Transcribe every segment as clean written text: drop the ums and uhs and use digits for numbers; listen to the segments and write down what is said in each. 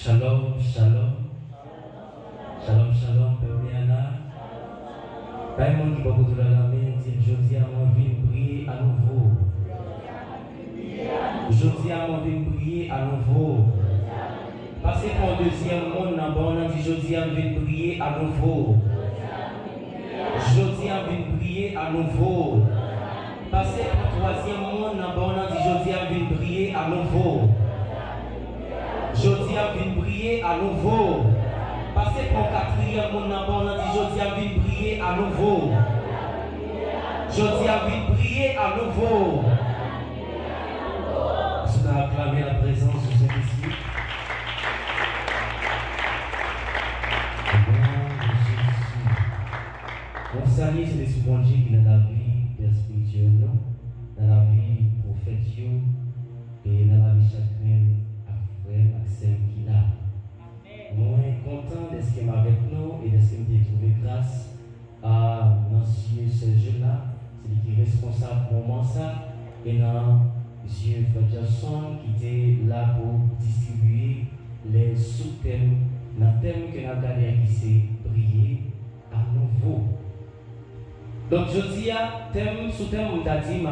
Shalom, shalom. Shalom, shalom, peuple Anna. Pas un monde qui va vous la main, dit je dis à mon vie de prier à nouveau. Je dis à mon vie de prier à nouveau. Passez pour le deuxième monde dans bon, on dit je dis à mon vie de prier à nouveau. Je dis à mon vie de prier à nouveau. Passez pour le troisième monde dans bon, on dit je dis à mon vie de prier à nouveau. Je dis à mon vie de prier à nouveau. Passez pour le quatrième monde dans bon, on dit je dis à mon vie de prier à nouveau. Je dis à mon vie de prier à nouveau. Je vais acclamer la présence de Jésus. On salue c'est des bon Dieu qui est dans la vie spirituelle, dans la vie prophétique et dans la vie chacun frère Maxime qui est là. Moi, content d'être avec nous et d'être trouvé grâce à monsieur ce jeune-là, c'est lui qui est responsable pour moi ça, et dans monsieur Fadjason qui était là pour distribuer les sous-thèmes dans le thème que nous avons regardé qui c'est prier à nouveau. Donc je dis à thème sous-thème on t'a dit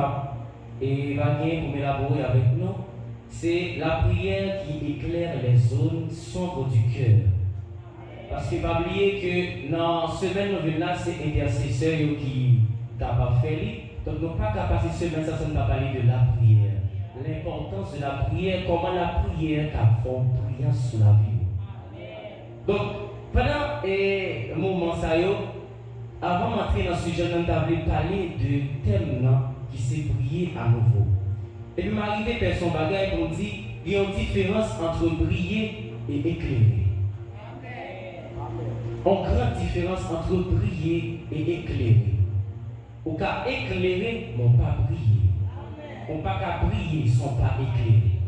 et va gagner pour m'élaborer avec nous, c'est la prière qui éclaire les zones sombres du cœur. Parce que pas oublier que dans cette semaine nous venons là, c'est intercesseur qui t'a pas fait. Donc nous pas capable cette semaine ça ne va pas parler de la prière. L'importance de la prière, comment la prière qu'a fait prier sur la vie. Donc pendant un moment ça avant d'entrer dans ce sujet, nous avons parlé de thème qui s'est prier à nouveau. Et puis m'arrivé par son bagage pour dire il y a une différence entre prier et éclairer. Une grande différence entre prier et éclairer. Au cas éclairer, mais pas prier. On ne peut pas prier sans pas éclairer.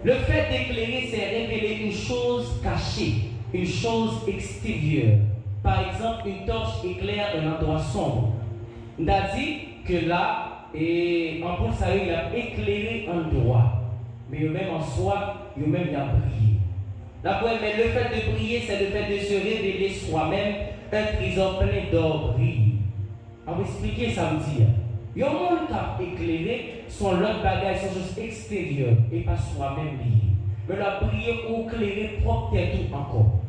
Le fait d'éclairer, c'est révéler une chose cachée, une chose extérieure. Par exemple, une torche éclaire un endroit sombre. On a dit que là, et en plus, ça il a éclairé un endroit. Mais même en soi, il a prié. Mais le fait de prier, c'est le fait de se révéler soi-même un trésor plein d'or brille. On va expliquer ça me dire. Il y a un monde qui a éclairé son l'autre bagage, son chose extérieure et pas soi-même lié. Mais la prière ou éclairer propre tout encore.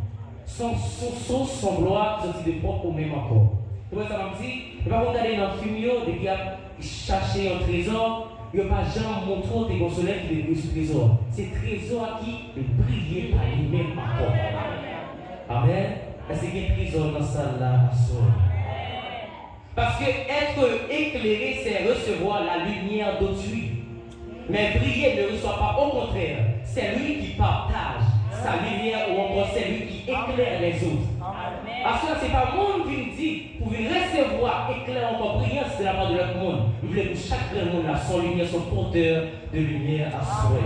Son source, son gloire, c'est de propre au même encore. Tu vois ça me dit, il va regarder dans le film, il a cherché un trésor, il n'y a pas jamais montré des soleil qui brille ce trésor. C'est trésor qui brille par lui-même encore. Amen. Est-ce qu'il y a un trésor dans ça là à soi? Parce que être éclairé, c'est recevoir la lumière d'autrui. Mais briller ne reçoit pas, au contraire, c'est lui qui partage sa lumière ou encore c'est lui qui éclaire les autres. Parce que ce n'est pas le monde qui nous dit, pour recevoir éclair encore brillant, c'est la part de l'autre monde. Nous voulons que chaque monde a son lumière, son porteur de lumière à soi.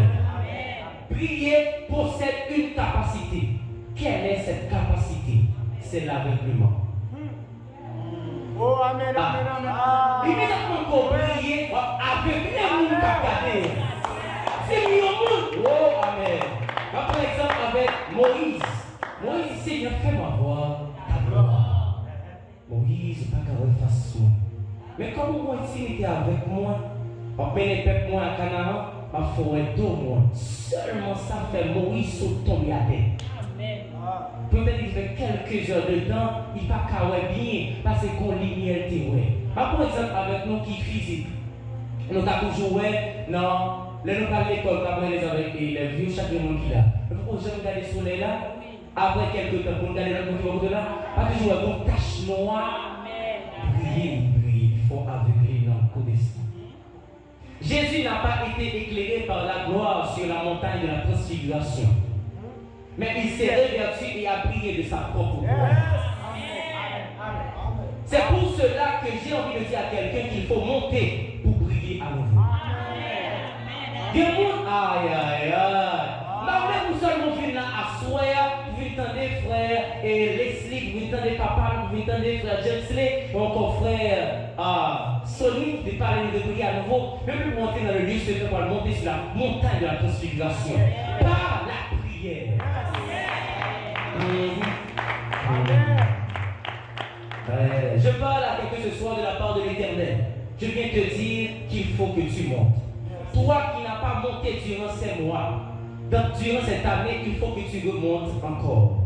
Prier possède une capacité. Quelle est cette capacité? C'est l'aveuglement. Oh, amen, amen, amen. Immédiatement qu'on prie, aveugler le monde à regarder. C'est mieux au monde. Oh, amen. Par exemple, avec Moïse. Moïse, Seigneur, fais-moi voir ta gloire. Moïse, pas qu'à voir face moi. Mais comme moi, ici, était avec moi, après les peuples, moi, à Canaan, ma forêt d'eau, moi. Seulement ça fait Moïse saute tomber à terre. Peut-être qu'il fait quelques heures de temps, il pas qu'à voir bien, parce qu'on lumière était ouais. Par exemple, avec nous qui physique, nous avons toujours ouais, non. Là, nous parlons de l'école, nous parlons avec les vieux, chaque monde qui est là. Nous pouvons regarder le soleil là, après quelques temps, pour nous regarder le côté de là, pas toujours une tache noire. Briller, il faut aveugler dans le codestin. Jésus n'a pas été éclairé par la gloire sur la montagne de la transfiguration. Mais il s'est réverti et a brillé de sa propre gloire. C'est pour cela que j'ai envie de dire à quelqu'un qu'il faut monter pour briller à nouveau. Aïe, aïe, aïe. Vous seulement venir là à soi, vous entendez frère et Leslie, vous entendez papa, vous entendez frère Jamesley, ou encore frère Sony, de parler de prier à nouveau. Même pour monter dans le lieu, c'est pour monter sur la montagne de la transfiguration. Par la prière. prière. Je parle à quelqu'un ce soir de la part de l'Éternel. Je viens te dire qu'il faut que tu montes. Toi qui n'as pas monté durant ces mois, durant cette année, il faut que tu remontes encore.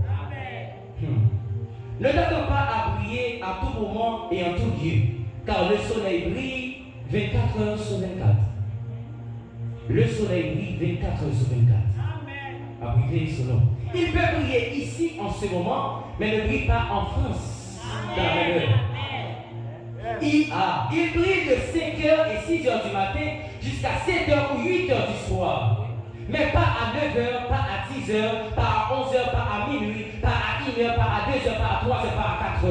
Ne t'attends pas à prier à tout moment et en tout lieu, car le soleil brille 24 heures sur 24. Le soleil brille 24 heures sur 24. À prier son nom. Il peut briller ici en ce moment, mais ne brille pas en France dans la même heure. Il brille de 5h et 6h du matin jusqu'à 7h ou 8h du soir. Mais pas à 9h, pas à 10h, pas à 11h, pas à minuit, pas à 1h, pas à 2h, pas à 3h, pas à 4h.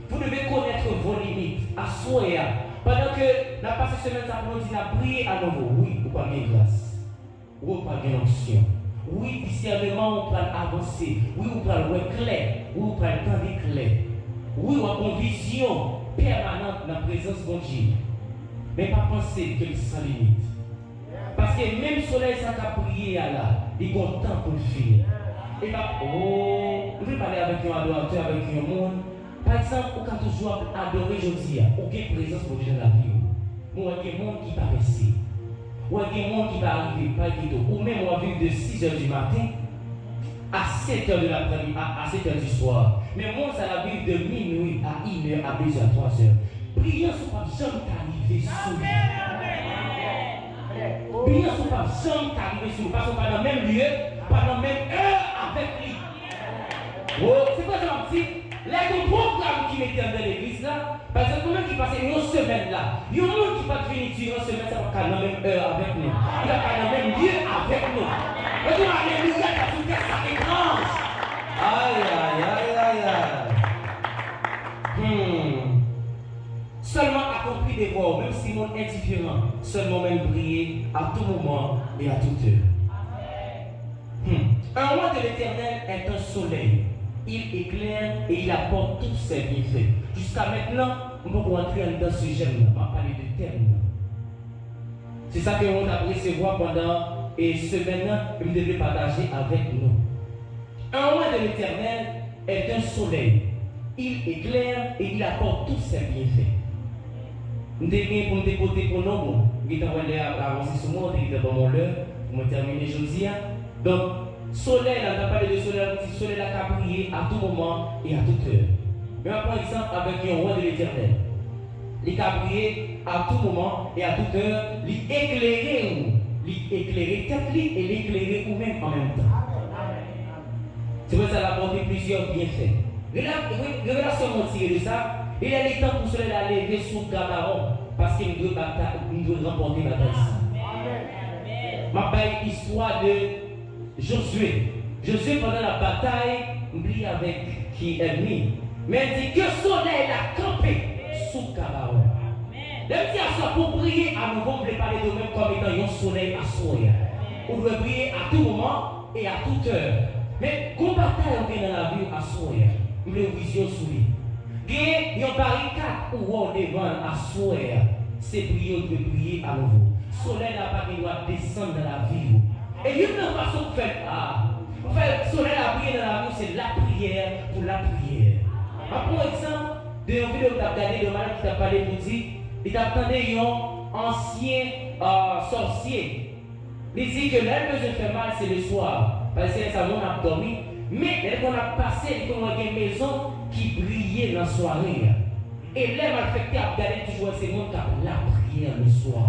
Vous devez connaître vos limites. Assoyez. Pendant que la passée semaine, ça nous dit à prier à nouveau. Oui, vous parlez de grâce. Oui, vous parlez d'onction. Oui, discernement, on peut avancer. Oui, vous parlez de clair. Oui, vous parlez de temps d'éclair. Oui, vous avez une vision permanente dans la présence de Dieu. Mais pas penser que c'est sans limite. Parce que même le soleil, ça a prié là, il est content pour le finir. Et bien, je vais parler avec un adorateur, avec un monde. Par exemple, on peut toujours adorer aujourd'hui, aucune présence pour Dieu dans la vie. Moi, il y a des gens qui ne pas ici. Ou il y a des gens qui va arriver, pas du tout. Ou même on va vivre de 6h du matin à 7h de l'après-midi, à 7h du soir. Mais moi, ça va vivre de minuit à 1h, à 2h, à 3h. Prions sur pas jamais t'arriver sous lui. Prions sur pas jamais t'arriver sous lui. Parce qu'on va dans le même lieu, pas dans la même heure avec lui. Oh, c'est quoi ça, petit? Là, il y a un programme qui mettait dans l'église là. Par exemple, quelqu'un qui passait une semaine là. Il y a un monde qui va venir durant une semaine, ça va pas dans la même heure avec nous. Il va pas dans le même lieu avec nous. Et donc, alléluia, t'as tout fait ça étrange. Aïe, aïe, aïe, aïe, aïe. Seulement accomplir des voies, même si le monde est indifférent, seulement même prier à tout moment et à toute heure. Un roi de l'Éternel est un soleil. Il éclaire et il apporte tous ses bienfaits. Jusqu'à maintenant, on peut rentrer dans ce gemme-là. On va parler de terme. C'est ça que on a recevoir pendant et semaine-là, vous devez partager avec nous. Un roi de l'Éternel est un soleil. Il éclaire et il apporte tous ses bienfaits. Nous devons pour nous dépoter pour nous. Nous devons avancer sur moi, nous devons mon l'heure pour terminer aujourd'hui. Donc, soleil, on a parlé de soleil, on dit soleil a prié à tout moment et à toute heure. Mais on prend exemple avec un roi de l'Éternel. Il a prié à tout moment et à toute heure, il éclairer tête et l'éclairer vous-même en même temps. C'est pour ça qu'il a apporté plusieurs bienfaits. Révélation m'a tiré de ça. Il a le temps pour cela d'aller sous Gabaron parce qu'il doit remporter la bataille. Ma belle histoire de Josué. Josué pendant la bataille, oublie avec qui est ennemi. Mais il dit que le soleil a campé sous Gabaron. Même si à soi pour prier à nouveau, on peut parler de même comme étant un soleil à soi. On doit prier à tout moment et à toute heure. Mais quand bataille on est dans la vie à soi, on a une vision sur lui. Il y a une barricade où on devant à soi, c'est prier, on peut prier à nouveau. Le soleil n'a pas qu'il doit descendre dans la vie. Et une autre façon de faire, le soleil a prié dans la vie, c'est la prière pour la prière. Par exemple, de une vidéo que tu as regardé de malade qui t'a parlé pour dire, il t'a entendu un ancien sorcier. Il dit que l'air que je fais mal, c'est le soir. Parce que ça, on a dormi. Mais dès qu'on a passé, on a une maison qui brillait dans la soirée. Et l'air affecté a regardé toujours ces mondes car la prière le soir.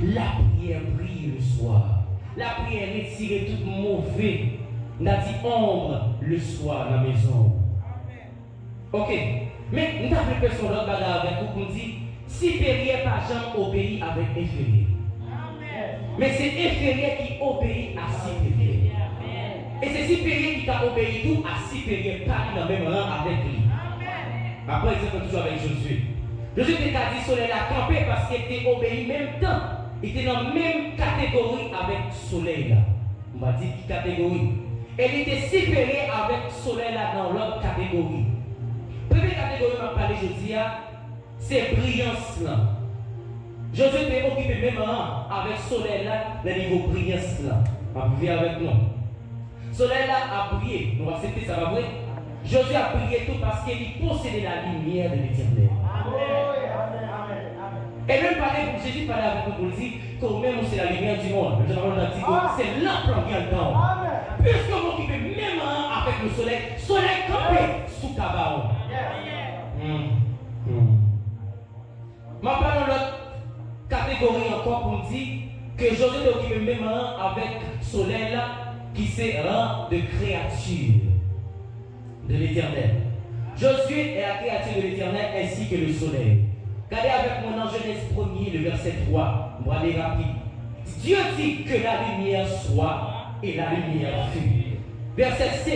La prière brille le soir. La prière retire tout mauvais. On a dit ombre le soir dans la maison. Ok. Mais nous avons fait son autre bagarre avec vous pour dire supérieur par jamais obéit avec inférieur. Mais c'est inférieur qui obéit à supérieur. Et c'est supérieur qui t'a obéi tout à supérieur, pas dans le même rang avec lui. Après, exemple, toujours avec Josué. Josué t'a dit soleil a campé parce qu'il était obéi même temps. Il était dans la même catégorie avec soleil là. On va dire quelle catégorie. Elle était supérieure avec soleil là dans l'autre catégorie. Première catégorie, on va parler aujourd'hui, c'est brillance là. Josué était occupé même rang avec soleil là, le niveau brillance là. a prié avec nous. Soleil là a prié, nous accepter ça va vrai. Josué a prié tout parce qu'il possédait la lumière de l'Éternel. Et même Jésus parlait avec nous pour dire que même c'est la lumière du monde. C'est l'ample qui a le temps. Puisque vous occupez même avec le soleil campé sous Kabaon. Je parle dans l'autre catégorie encore pour dire que Josué est occupé même avec le soleil là qui c'est rang de créature de l'Éternel. Josué est la créature de l'Éternel ainsi que le soleil. Regardez avec moi dans Genèse 1er, le verset 3. On va aller rapide. Dieu dit que la lumière soit et la lumière fut. Verset 5.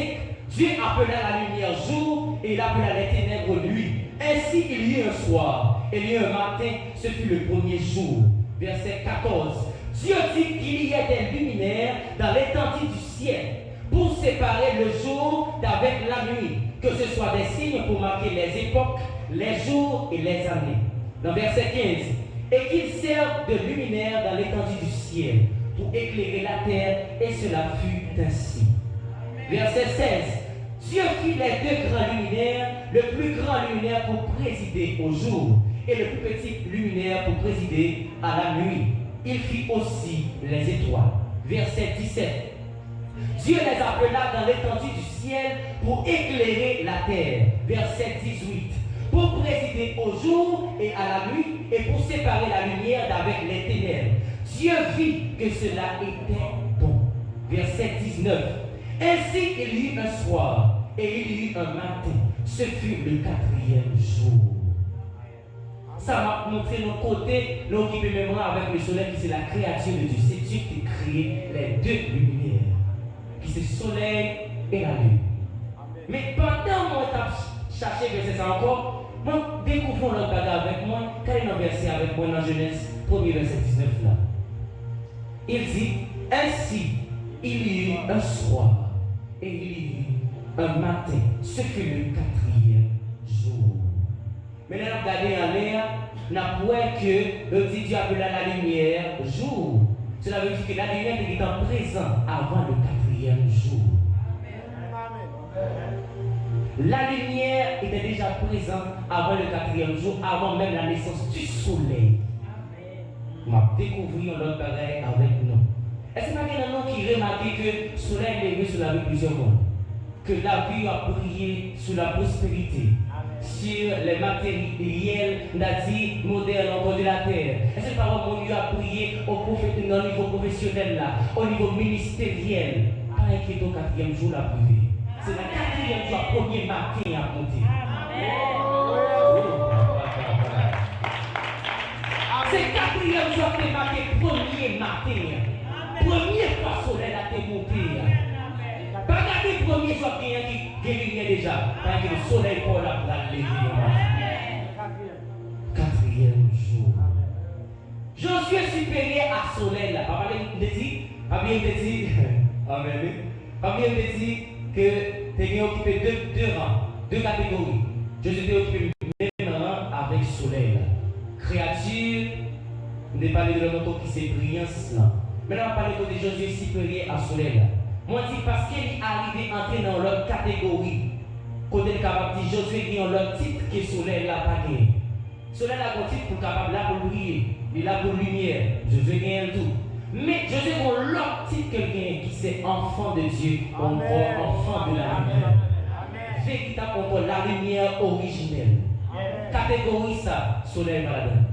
Dieu appela la lumière jour et il appela les ténèbres nuit. Ainsi il y eut un soir et il y eut un matin, ce fut le premier jour. Verset 14. Dieu dit qu'il y ait des luminaires dans l'étendue du ciel pour séparer le jour d'avec la nuit, que ce soit des signes pour marquer les époques, les jours et les années. Dans verset 15, et qu'il serve de luminaire dans l'étendue du ciel pour éclairer la terre, et cela fut ainsi. Verset 16, Dieu fit les deux grands luminaires, le plus grand luminaire pour présider au jour, et le plus petit luminaire pour présider à la nuit. Il fit aussi les étoiles. Verset 17, Dieu les appela dans l'étendue du ciel pour éclairer la terre. Verset 18, pour présider au jour et à la nuit et pour séparer la lumière d'avec les ténèbres. Dieu vit que cela était bon. Verset 19. Ainsi il y eut un soir et il y eut un matin. Ce fut le 4e jour. Ça m'a montré nos côtés, nous qui même avec le soleil qui c'est la créature de Dieu. C'est Dieu qui crée les deux lumières, qui c'est le soleil et la lune. Mais pendant mon chercher verset ça encore, moi découvrons le bagage avec moi, quel est le verset avec moi dans Genèse 1er verset 19 là. Il dit, ainsi il y eut un soir et il y eut un matin, ce fut le 4e jour. Mais là, nous regardons en l'air, nous voyons que le petit Dieu appela la lumière jour. Cela veut dire que la lumière était en présent avant le 4e jour. La lumière était déjà présente avant le 4e jour, avant même la naissance du soleil. On a découvert notre bagage avec nous. Est-ce que pas qu'il y a un qui remarque que le soleil est levé sur la vie de plusieurs mondes? Que la vie a brillé sur la prospérité, sur les matériels, modernes encore de la terre. Est-ce que par exemple, on a brillé au niveau professionnel, là, au niveau ministériel? Pas inquiété au 4e jour la privée. C'est le 4e jour, 1er matin à monter. C'est le 4e jour qui est marqué 1er matin. Première fois le soleil a été monté. Pas regarder le premier jour qui est lumière déjà. Parce que le soleil pour la lever. 4e jour. Josué supérieur à soleil là. Pas bien de dire. Amen. Pas bien de dire que tu es occupé deux rangs, deux catégories. Josué était occupé même rang avec soleil là. Créature, on n'est pas de l'autre qui c'est brillance là. Maintenant, on parle de Josué supérieur à soleil là. Moi, je dis parce qu'il est arrivé à entrer dans l'autre catégorie. Côté capable de dire Josué qui a l'autre titre que soleil là pas gagné. Soleil là un titre pour capable là pour briller, il a pour lumière. Josué gagne tout. Mais Josué a l'autre titre que gagne qui c'est enfant de Dieu, encore enfant de la lumière. Véritable encore la lumière originelle. Catégorie ça, soleil malade.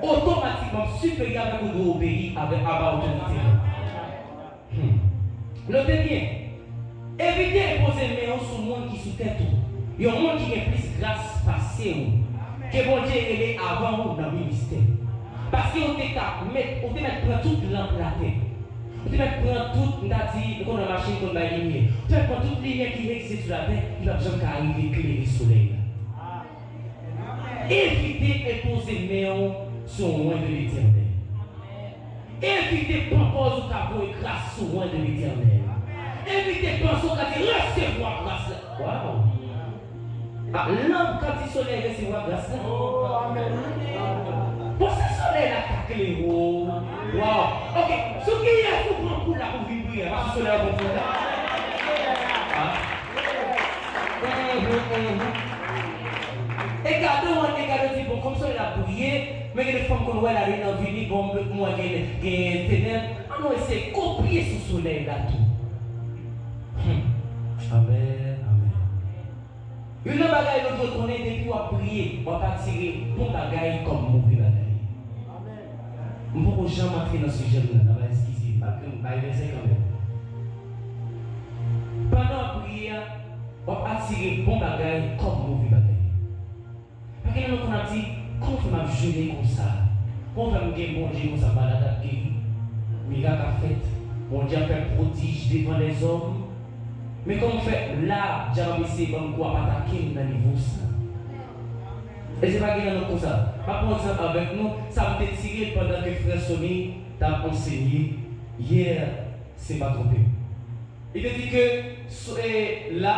Automatiquement supérieur avec vous obéir avec autorité. Notez bien, évitez de poser les mains sur le monde qui sous tête. Il y a un monde qui a plus grâce passée que bon Dieu est avant vous dans le ministère. Parce que vous te prendre toute lampe la tête. Vous te prendre toute la machine qu'on a lumière. Vous te prendre toute lumière qui existe sur la terre, il va jamais arriver à éclairer le soleil. Évitez de poser les mains sur le monde de l'Éternel. Évitez de penser au tableau et grâce au loin de l'Éternel. Évitez de penser au tableau et recevoir grâce. Waouh! L'homme, quand il soleil, recevoir grâce. Oh, amen. Pour ce soleil, la cacle. Waouh! Ok, ce qui est pour prendre pour la t'as ouvert une prière, parce que soleil bon pour et gardez bon comme ça il a prié, mais les femmes qu'on voit la lune en vie, bon, moi qui est ténèbres, ah non, c'est copier ce soleil là tout. Amen, amen. Une bagaille l'autre qu'on est depuis à prier, on va pas tirer bon bagaille comme mauvais bagaille. Amen. On ne peut jamais entrer dans ce sujet-là, on va excuser, malgré nous, on va laisser quand même. Pendant la prière, on va attirer bon bagaille comme mauvais bagaille. Parce que nous on a dit, comment on va jeûner comme ça? Comment on va me dire bon Dieu comme ça, malade à guérir? Miracle à fait, bon Dieu a fait prodige devant les hommes. Mais comme on fait là, j'ai remis bon quoi pas attaquer dans le niveau ça. Et c'est pas qu'il y a comme ça. Par exemple avec nous, ça m'a tiré pendant que frère Sonny t'a enseigné hier, c'est pas trompé. Il te dit que là,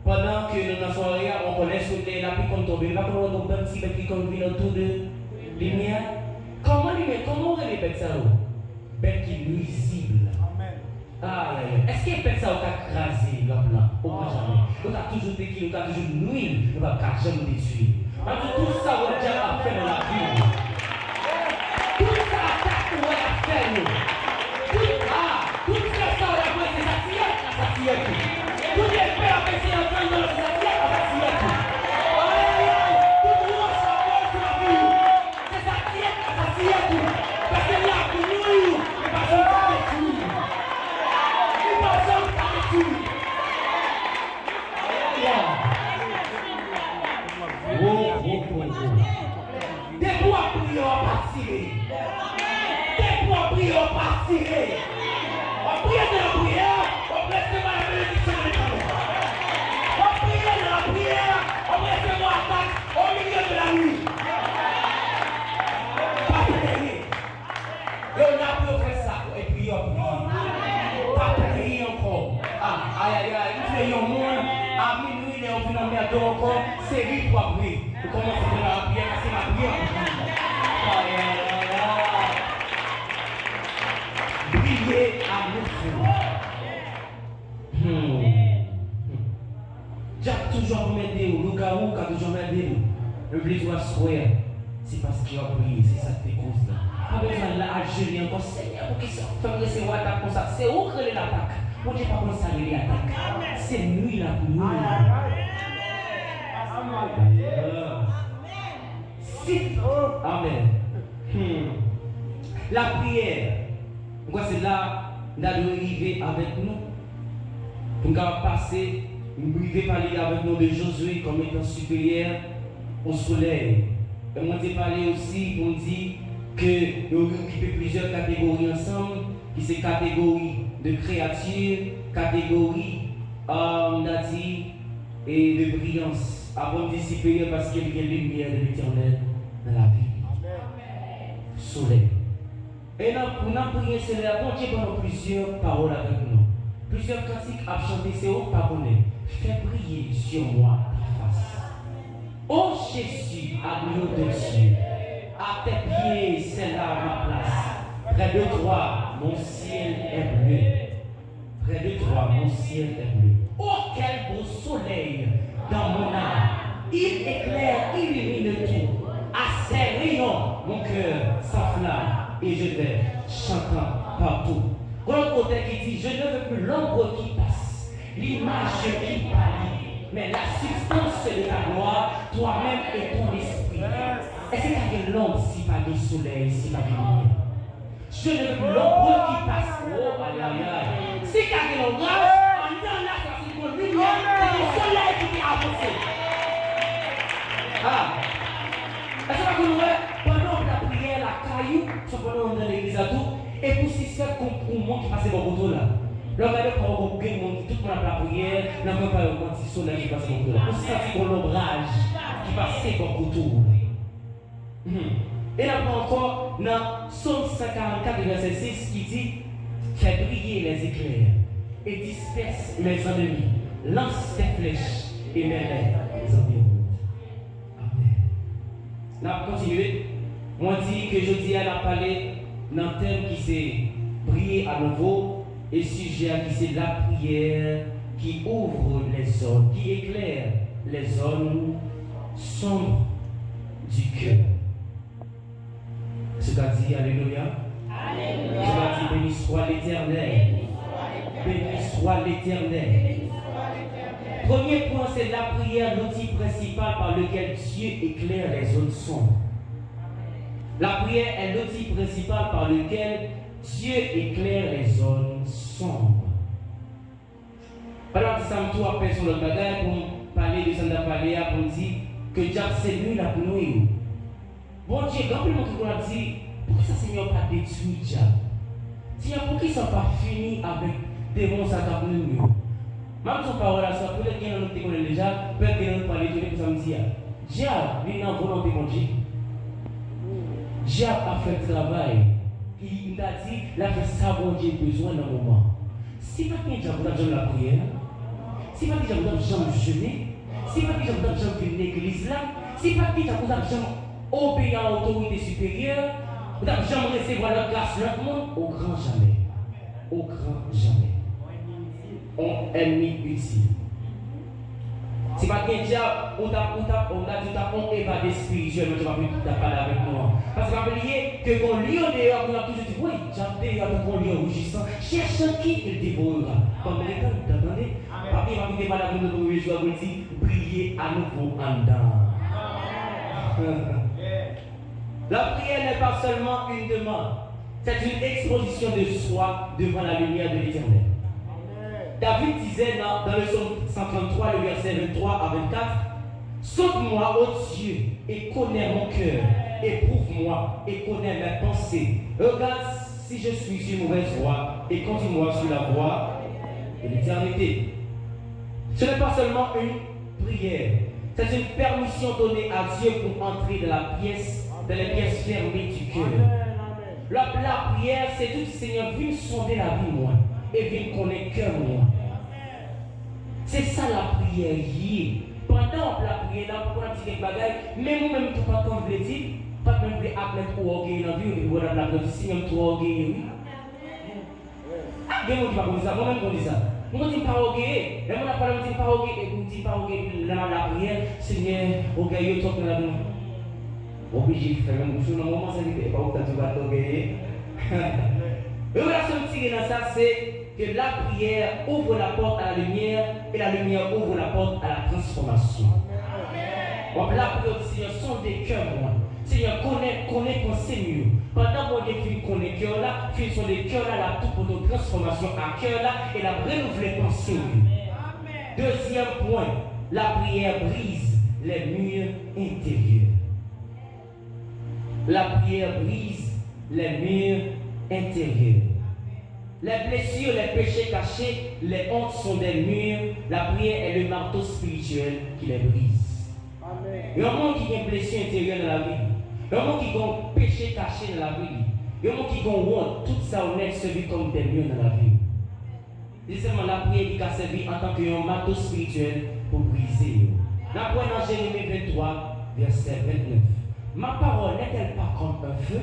pendant que nous dans la soirée, on connaît ce que la pluie qu'on tombe, il va qu'on tombe un petit peu qui qu'on vient autour de lumière. Comment on répète ça? Bête qui est nuisible. Ah, est-ce qu'il y a personne qui a crasé le blanc? Au moins jamais. On a toujours des kilos, on a toujours nuit, on ne va pas jamais détruire. Parce que tout ça, on a déjà fait dans la vie. Tout ça, attaque, on a fait. Tout ça, on a fait, c'est ça, c'est ça. Tout les pères, c'est un peu dans le ça, c'est ça. Tout le monde s'en va sur la vie. C'est ça, c'est tout. Parce que là, pour nous, c'est pas ça, c'est tout. Des fois, prier, on va tirer. Des fois, prier, on va tirer. On prie de la prière, on peut recevoir la bénédiction de Dieu. On prie de la prière, on peut recevoir l'attaque au milieu de la nuit. Pas prier. Et on a pu faire ça. Et puis on prie. Pas prier encore. Aïe, il fait un monde. À minuit, il est en train de mettre encore. C'est lui pour prier. Vous commencez à faire la prière, c'est la prière. Priez à nous. Jacques toujours m'aider, ou Lougaou qui a toujours m'aider. Le plus doit se faire. C'est parce qu'il a prié, c'est ça qui cause là. Pas besoin de l'Algérie encore. Seigneur, pour qu'il se fasse recevoir l'attaque comme ça. C'est où que l'attaque? Mon Dieu, pas comme ça, l'attaque. C'est nuit là pour nous. Amen. La prière, c'est là, nous allons arriver avec nous. Nous allons passer, nous allons parler avec nous de Josué comme étant supérieur au soleil. Et on va parler aussi pour dire que nous occupons plusieurs catégories ensemble, qui sont catégories de créatures, catégories et de brillance. Avant de supérieur parce qu'il y a la lumière de l'éternel dans la vie. Soleil. Et pour nous prier, c'est là, bon Dieu donne plusieurs paroles avec nous. Plusieurs classiques à chanter, c'est au pardonner. Fais briller sur moi ta face. Oh Jésus, agneau de Dieu, à tes pieds, c'est là ma place. Près de toi, mon ciel est bleu. Près de toi, mon ciel est bleu. Oh, quel beau soleil dans mon âme. Il éclaire, illumine tout. À ses rayons, mon cœur s'enflamme et je vais chantant partout. L'autre côté qui dit, je ne veux plus l'ombre qui passe, l'image qui pâlit, mais la substance de ta gloire, toi-même et ton esprit. Est-ce qu'il y a de l'ombre si pas de soleil, si pas de lumière? Je ne veux plus l'ombre qui passe. Oh, aïe, aïe, aïe. Si il y a de l'ombre, en disant là, c'est pour lumière, c'est le soleil qui est avancé. Est-ce que vous voyez, pendant la prière, la caillou, pendant dans l'église à tout, et pour si c'est pour le monde qui passe par le là. Là, regardez quand on regarde tout le monde à la prière, là, on ne peut pas voir le soleil qui passe par le là. On sent pour l'ombrage qui passe par le tour. Et là, encore, dans Psaume 144, verset 6, qui dit, fais briller les éclairs et disperse mes ennemis, lance tes flèches et mets les environs. On va continuer. On dit que je dis à la parler dans un thème qui s'est brillé à nouveau. Et sujet à qui c'est la prière qui ouvre les zones, qui éclaire les zones sombres du cœur. Ce qu'a dit Alléluia. Alléluia. Ce qu'a dit béni soit l'Éternel. Béni soit l'Éternel. Premier point, c'est la prière, l'outil principal par lequel Dieu éclaire les zones sombres. La prière est l'outil principal par lequel Dieu éclaire les zones sombres. Alors, ça me trouve après sur le bagage pour parler de Sanda Palea, pour dire que Dieu c'est lui la pour nous. Bon Dieu, quand le monde qui a dit, pourquoi ça Seigneur pas détruit Dieu? Seigneur, pourquoi ils ne sont pas finis avec des bons sacs à nous? Même son parole là, ça peut être qu'il y a un autre qui connaît déjà, peut-être qu'il y a un autre parler de ça me dit. Dieu, il a volonté mon Dieu. Dieu a fait le travail. Il a dit, là, fait ça, bon Dieu, besoin d'un moment. Si pas que Dieu vous a besoin de la prière, si pas que Dieu vous a besoin de jeûner, si pas que Dieu vous a besoin de venir l'église là, si pas que Dieu vous a besoin d'obéir à l'autorité supérieure, vous avez besoin de recevoir la grâce de monde, au grand jamais. Au grand jamais. On ennemi utile. C'est pas que Dieu, on a dit qu'on évadé spirituellement, tu vas plus parler avec moi. Parce que vous oubliez que quand lion dehors, on a toujours dit, oui, Dieu dehors, quand lion rougissant, cherche qui il dévorera. Comme les temps, vous entendez? Papi va quitter malade de nous, je vous dire, priez à nouveau en dedans. La prière n'est pas seulement une demande, c'est une exposition de soi devant la lumière de l'Éternel. David disait dans le psaume 133, le verset 23 à 24, sonde-moi, ô Dieu, et connais mon cœur, éprouve-moi et connais mes pensées. Regarde si je suis sur une mauvaise voie et conduis-moi sur la voie de l'éternité. Ce n'est pas seulement une prière, c'est une permission donnée à Dieu pour entrer dans les pièces fermées du cœur. La prière, c'est tout Seigneur, viens sonder la vie, moi. Et viens connaître cœur moi. C'est ça la prière. Pendant la prière, là, pour un petit bagage, même moi-même, tout pas comme je l'ai dit, pas même de mettre pour orgueil dans la vie, ou voilà, la vie, si même trop orgueil, oui. Ah, bien, moi, je ne dis pas ça, moi-même, je dis ça. Moi, je ne dis pas orgueil. Mais moi, je ne dis pas orgueil, et vous ne dites pas orgueil, la prière, Seigneur, orgueil, tout dans la vie. Obligé de faire un bouchon, dans le moment, ça ne dit pas où tu vas t'orgueiller. Le relation tirée dans ça, c'est que la prière ouvre la porte à la lumière et la lumière ouvre la porte à la transformation. Donc la prière du Seigneur sont des cœurs, moi. Seigneur, connaît pensée mieux. Pendant que Dieu connaît cœur là, tu sont des cœurs là, la tout pour notre transformation à cœur là et la renouveler pensée. Deuxième point, la prière brise les murs intérieurs. La prière brise les murs intérieurs. Les blessures, les péchés cachés, les hontes sont des murs. La prière est le marteau spirituel qui les brise. Il y a un monde qui a une blessure intérieure dans la vie. Il y a un monde qui a un péché caché dans la vie. Il y a un monde qui a une honte. Tout ça, on est servi comme des murs dans la vie. C'est seulement la prière qui a servi en tant qu'un marteau spirituel pour briser. La prière dans Jérémie 23, verset 29. Ma parole n'est-elle pas comme un feu,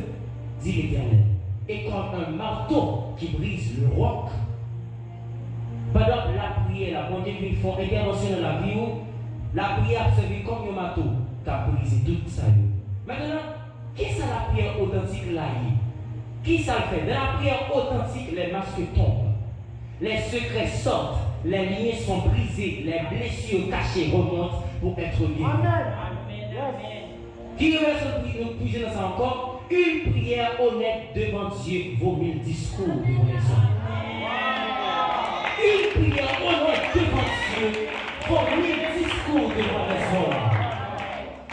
dit l'Éternel, et comme un marteau qui brise le roc? Pendant la prière, la Dieu qui font intervention dans la vie, la prière a servi comme un marteau qui a brisé tout ça. Maintenant, qui est la prière authentique là? Qui ça le fait? Dans la prière authentique, les masques tombent, les secrets sortent, les liens sont brisés, les blessures cachées remontent pour être libres. Amen. Qui reste nous puiser dans ça encore? Une prière honnête devant Dieu vaut 1000 discours devant les hommes. Une prière honnête devant Dieu vaut 1000 discours devant les hommes.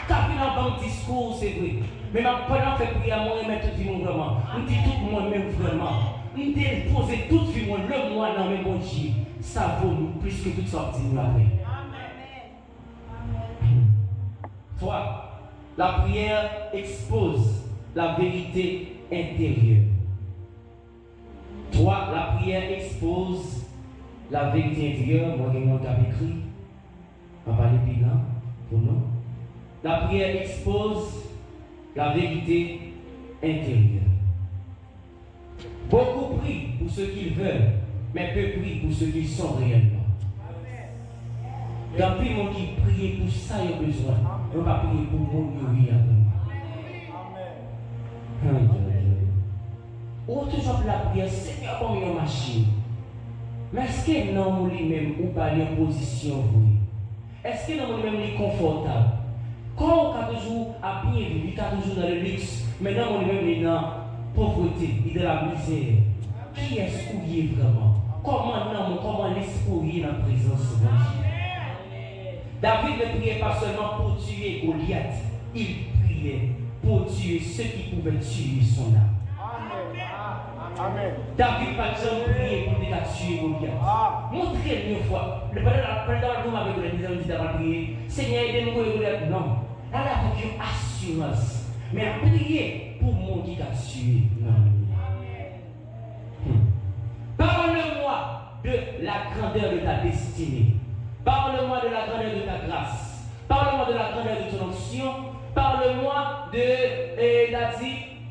Quand il y a un discours, c'est vrai. Mais pendant que je prie à moi, je mets tout le monde vraiment. Je dis tout le monde même vraiment. Je dépose tout le monde, le moi dans mes bons Dieu. Ça vaut plus que tout ça que nous avons. Toi, la prière expose la vérité intérieure. Toi, la prière expose la vérité intérieure. Moi, je l'ai écrit. On va parler bilan pour nous. La prière expose la vérité intérieure. Beaucoup prient pour ce qu'ils veulent, mais peu prient pour ceux qui sont réellement. Dans plus de monde qui prie pour ça, il y a besoin. On ne va pas prier pour le monde qui vit avec nous. Ou toujours la prière, Seigneur, comme une machine. Mais est-ce que non, lui-même, ou pas en position, est-ce que non, lui-même, est confortable? Quand on a toujours à bien vivre, il a toujours dans le luxe, mais non, lui-même, il est dans la pauvreté, il est dans la misère. Qui est-ce qu'il y est vraiment? Comment l'esprit est dans la présence de Dieu? David ne priait pas seulement pour tuer Goliath, il priait pour tuer ceux qui pouvaient tuer son âme. Amen. David, par exemple, priait pour tuer Goliath. Montrez-le une fois. Le pendant nous avec le disant d'avoir prié, Seigneur, aidez-nous à Goliath. Non. Là, avec une assurance. Mais priez pour mon qui t'a tué. Parle-moi de la grandeur de ta destinée. Parle-moi de la grandeur de ta grâce. Parle-moi de la grandeur de ton onction. Parle-moi de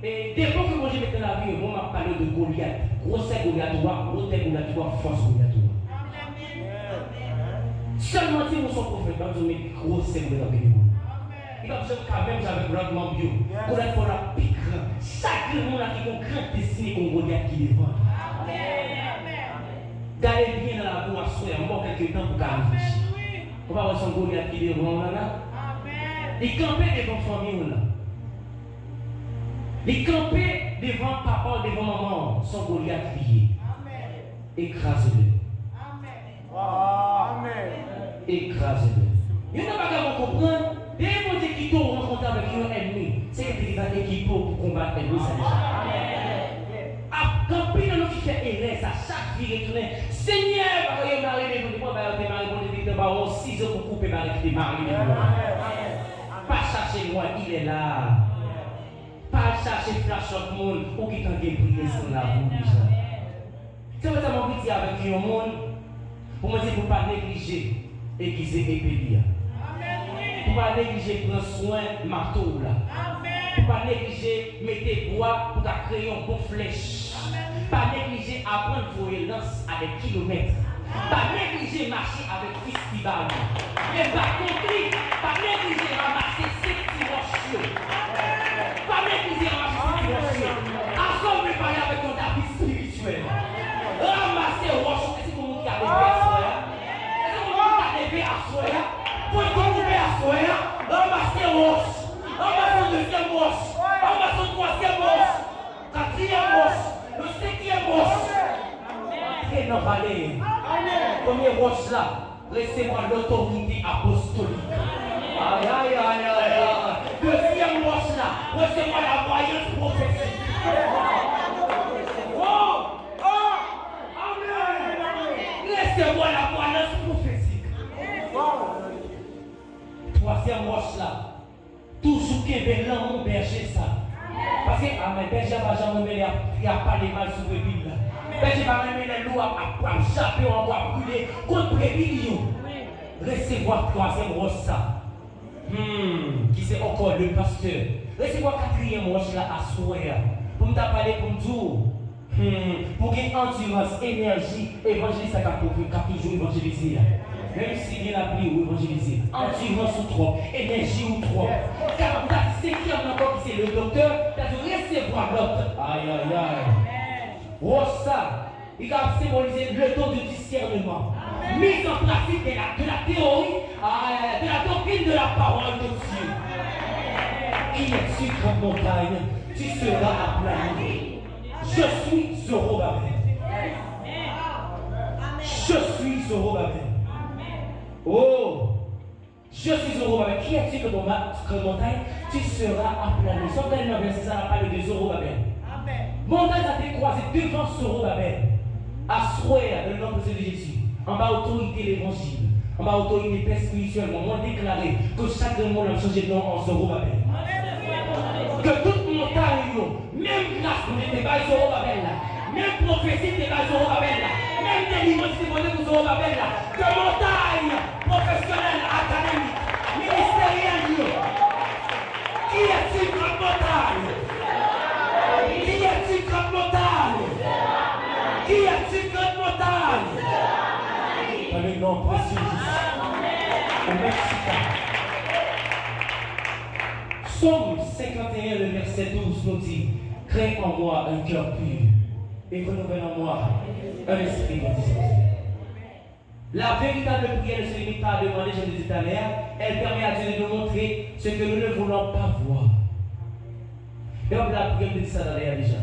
des fois que moi j'ai mis dans la vie, on m'a parlé de Goliath. Grosse Goliath, gros Goliath, force Goliath. Seulement si vous êtes prophète, vous avez gros Goliath. Il va besoin quand même avec grandement bio. Goliath pour la pique. Chaque monde qui a une grande destinée comme Goliath qui défend. Gardez bien dans la boue à souhait, encore quelques temps pour réfléchir. On va voir son Goliath qui défend là. Il campait devant la famille là. Il campait devant papa, devant maman, son Goliath lié. Écrase-le. Amen. Écrase-le. Il n'y a pas qu'à vous comprendre. Dès que vous êtes rencontré avec un ennemi, c'est que vous êtes équipé pour combattre l'ennemi. Quand il y a un qui fait erreur, ça chaque vie retourne. Seigneur, il m'a arrivé, vous dites, moi, je vais m'arrêter, 6 heures pour couper ma réalité. Pas chercher moi, il est là. Pas chercher flash au monde ou qui quand il brille sur la bouche. C'est pour ça que je veux dire avec le monde, pour me dire pour ne pas négliger aiguiser épée. Pour ne pas négliger prendre soin de marteau là. Pour ne pas négliger mettre bois pour créer un bon flèche. Pas négliger apprendre violence à des kilomètres. Pas négliger marcher avec festival. Mais pas négliger ramasser ces petits rochers. Pas négliger ramasser ces petits rochers. Encore me parler avec ton habit spirituel. Ramasser rochers. Est-ce que vous avez levé à soi? Est-ce que vous avez levé à soi? Pour vous lever à soi, ramasser rochers. Ramasser le deuxième roche. Ramasser le troisième roche. Quatrième roche. Le cinquième roche. Entrez dans la vallée. Premier roche là, laissez-moi l'autorité apostolique. Deuxième roche là, laissez-moi la voyance prophétique. Laissez-moi la voyance prophétique. Troisième roche là, toujours qu'il y a mon berger ça. Parce que mes bergers ne vont jamais il n'y a pas de mal sur le ville. Berger va même les loups à chapper, on va brûler contre les recevoir troisième roche ça. Qui c'est encore le pasteur. Recevoir quatrième roche là à sourire. Pour me parler pour me dire. Pour gagner endurance, énergie, évangéliser ça qui toujours évangéliser. Même s'il y a la pluie ou évangéliser. Endurance ou trop, énergie ou trop. Car on a cinquième encore qui c'est le docteur, tu as recevoir l'autre. Ça, il va symboliser le don de discernement. Mise en pratique de la théorie, de la doctrine de la parole de Dieu. Qui est-tu grande montagne? Tu seras aplani. Je suis Zorobabel. Je suis Zorobabel. Oh! Je suis Zorobabel. Qui es-tu grande montagne? Tu seras aplani. Sans tellement verset, ça va parler de Zorobabel. Montagne a été croisée devant Zorobabel. Assoir dans le nom de Jésus. En bas autorité l'évangile. En bas autorité paix spirituellement. On déclaré que chaque monde a changé de nom en Zorobabel. Que toute montagne, même grâce pour les débats Zorobabel là, même prophétie des Zorobabel là, même délivrance pour Zorobabel là, que montagne professionnelle, académique, ministérielle, qui est-il grande montagne? Qui est-il grande montagne? Qui est-il grande montagne? le nom précieux de Jésus. Merci, Psalm 51, le verset 12 nous dit: crée en moi un cœur pur et renouvelle en moi un esprit disposé. La véritable prière ne se limite pas à demander, je le disais tout à l'heure, elle permet à Dieu de nous montrer ce que nous ne voulons pas voir. Donc la prière, me dit ça dans l'air déjà.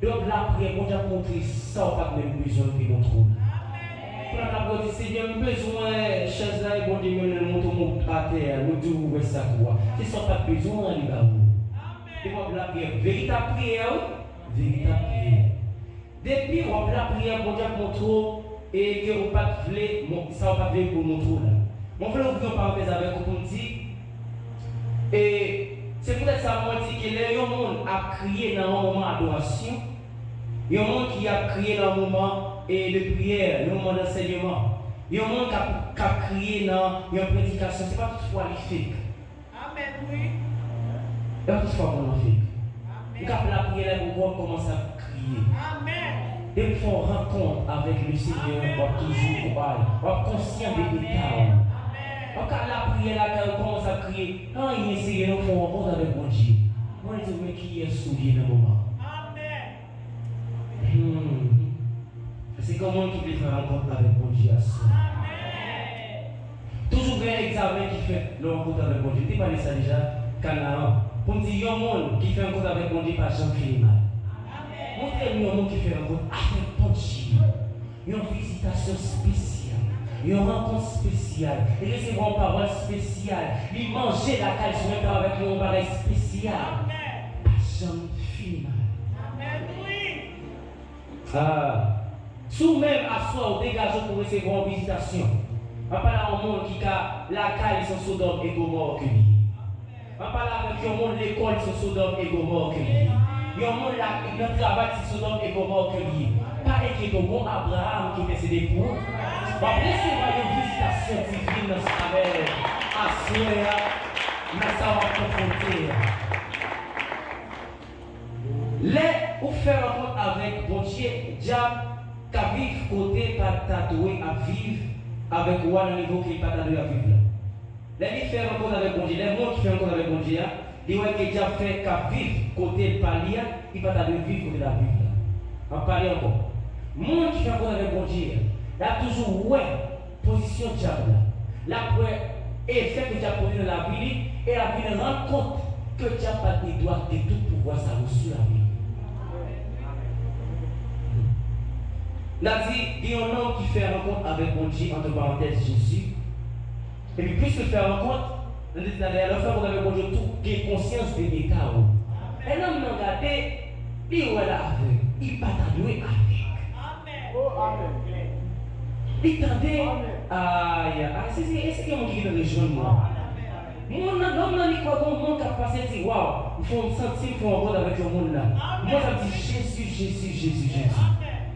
Donc la prière, mon Dieu a montré ça, on n'a pas même besoin de contrôle. Pour la prière, Seigneur, nous avons besoin de choses là, et bon Dieu, nous montons à terre, nous disons où ça quoi. C'est ça, pas besoin de l'Ibaou. Et moi, la prière, véritable prière, véritable prière. Depuis, on la prière, mon Dieu a montré et que vous ne pas voulez, ça va pas pour nous trop là. Mon frère, ouvrir une parenthèse avec vous pour me dire, et c'est peut-être ça, moi, dit que les gens a crié dans un moment d'adoration, il y a un monde qui a crié dans un moment de prière, dans un moment d'enseignement, il y a un monde qui a crié dans une prédication, ce n'est pas toutefois magnifique. Amen, oui. Ce n'est pas toutefois magnifique. Vous avez la prière, vous commencez à crier. Amen. Dès qu'ils font rencontre avec le Seigneur, on va toujours on va conscient des détails. Quand la prière, là, on commence à crier, quand il essaie de faire rencontre avec mon Dieu, on dit, mais qui est souillé dans le moment? Amen. C'est comment qui peut faire rencontre avec mon Dieu à soi. Toujours bien examen qui fait le rencontre avec mon Dieu. Tu parles de ça déjà, Canaan. Pour me dire, il y a un monde qui fait rencontre avec mon Dieu, pas Jean-Philippe mal. Montrez-nous un monde qui fait rencontre avec mon Dieu. Il y a une visitation spéciale. Il y a une rencontre spéciale. Et recevoir une parole spéciale. Il manger la caille sur un avec nous, un bagage spécial. Pas Jean-Philippe mal. Amen, oui. Sous même à soi, au dégage pour recevoir une visitation. On parle à un monde qui a la caille sur Sodome et Gomorrhe que lui. On parle avec un monde l'école sur Sodome et Gomorrhe que lui. Il y a un monde qui travaille sur Sodome et Gomorrhe que lui. Pas inquiétant, bon Abraham qui était ses dépôts. On va recevoir une visitation divine dans sa mère. À soi, mais ça va confronter. Les ou faire rencontre avec bon Dieu, diable, qu'à vivre côté par tatoué à vivre avec moi le niveau qu'il n'est pas tatoué à vivre. Les faire rencontre avec bon Dieu, les gens qui font rencontre avec bon Dieu, ils voient que diable fait qu'à vivre côté le palier, il ne peut pas vivre côté la vivre. On parle encore. Les gens qui font rencontre avec bon Dieu, il y a toujours ouais, position diable. La effet que diable posé dans la vie, et la vie rend compte que diable a des droits de tout pouvoir ça reçu la vie. Là, il y a un homme qui fait rencontre avec mon Dieu, entre parenthèses, Jésus. Et puis, puisque faire rencontre, le fait avec mon Dieu, tout qui est conscience des détails. Et l'homme n'a regardé, il est là avec, il pas t'adouer avec. Amen. Oh, amen. Il tendait, c'est quelqu'un qui vient de rejoindre moi. Mon homme n'a dit quoi, mon monde qui a passé, dit waouh, il faut me sentir, il faut me rencontre avec le monde là. Moi, ça me dit Jésus, Jésus, Jésus, Jésus.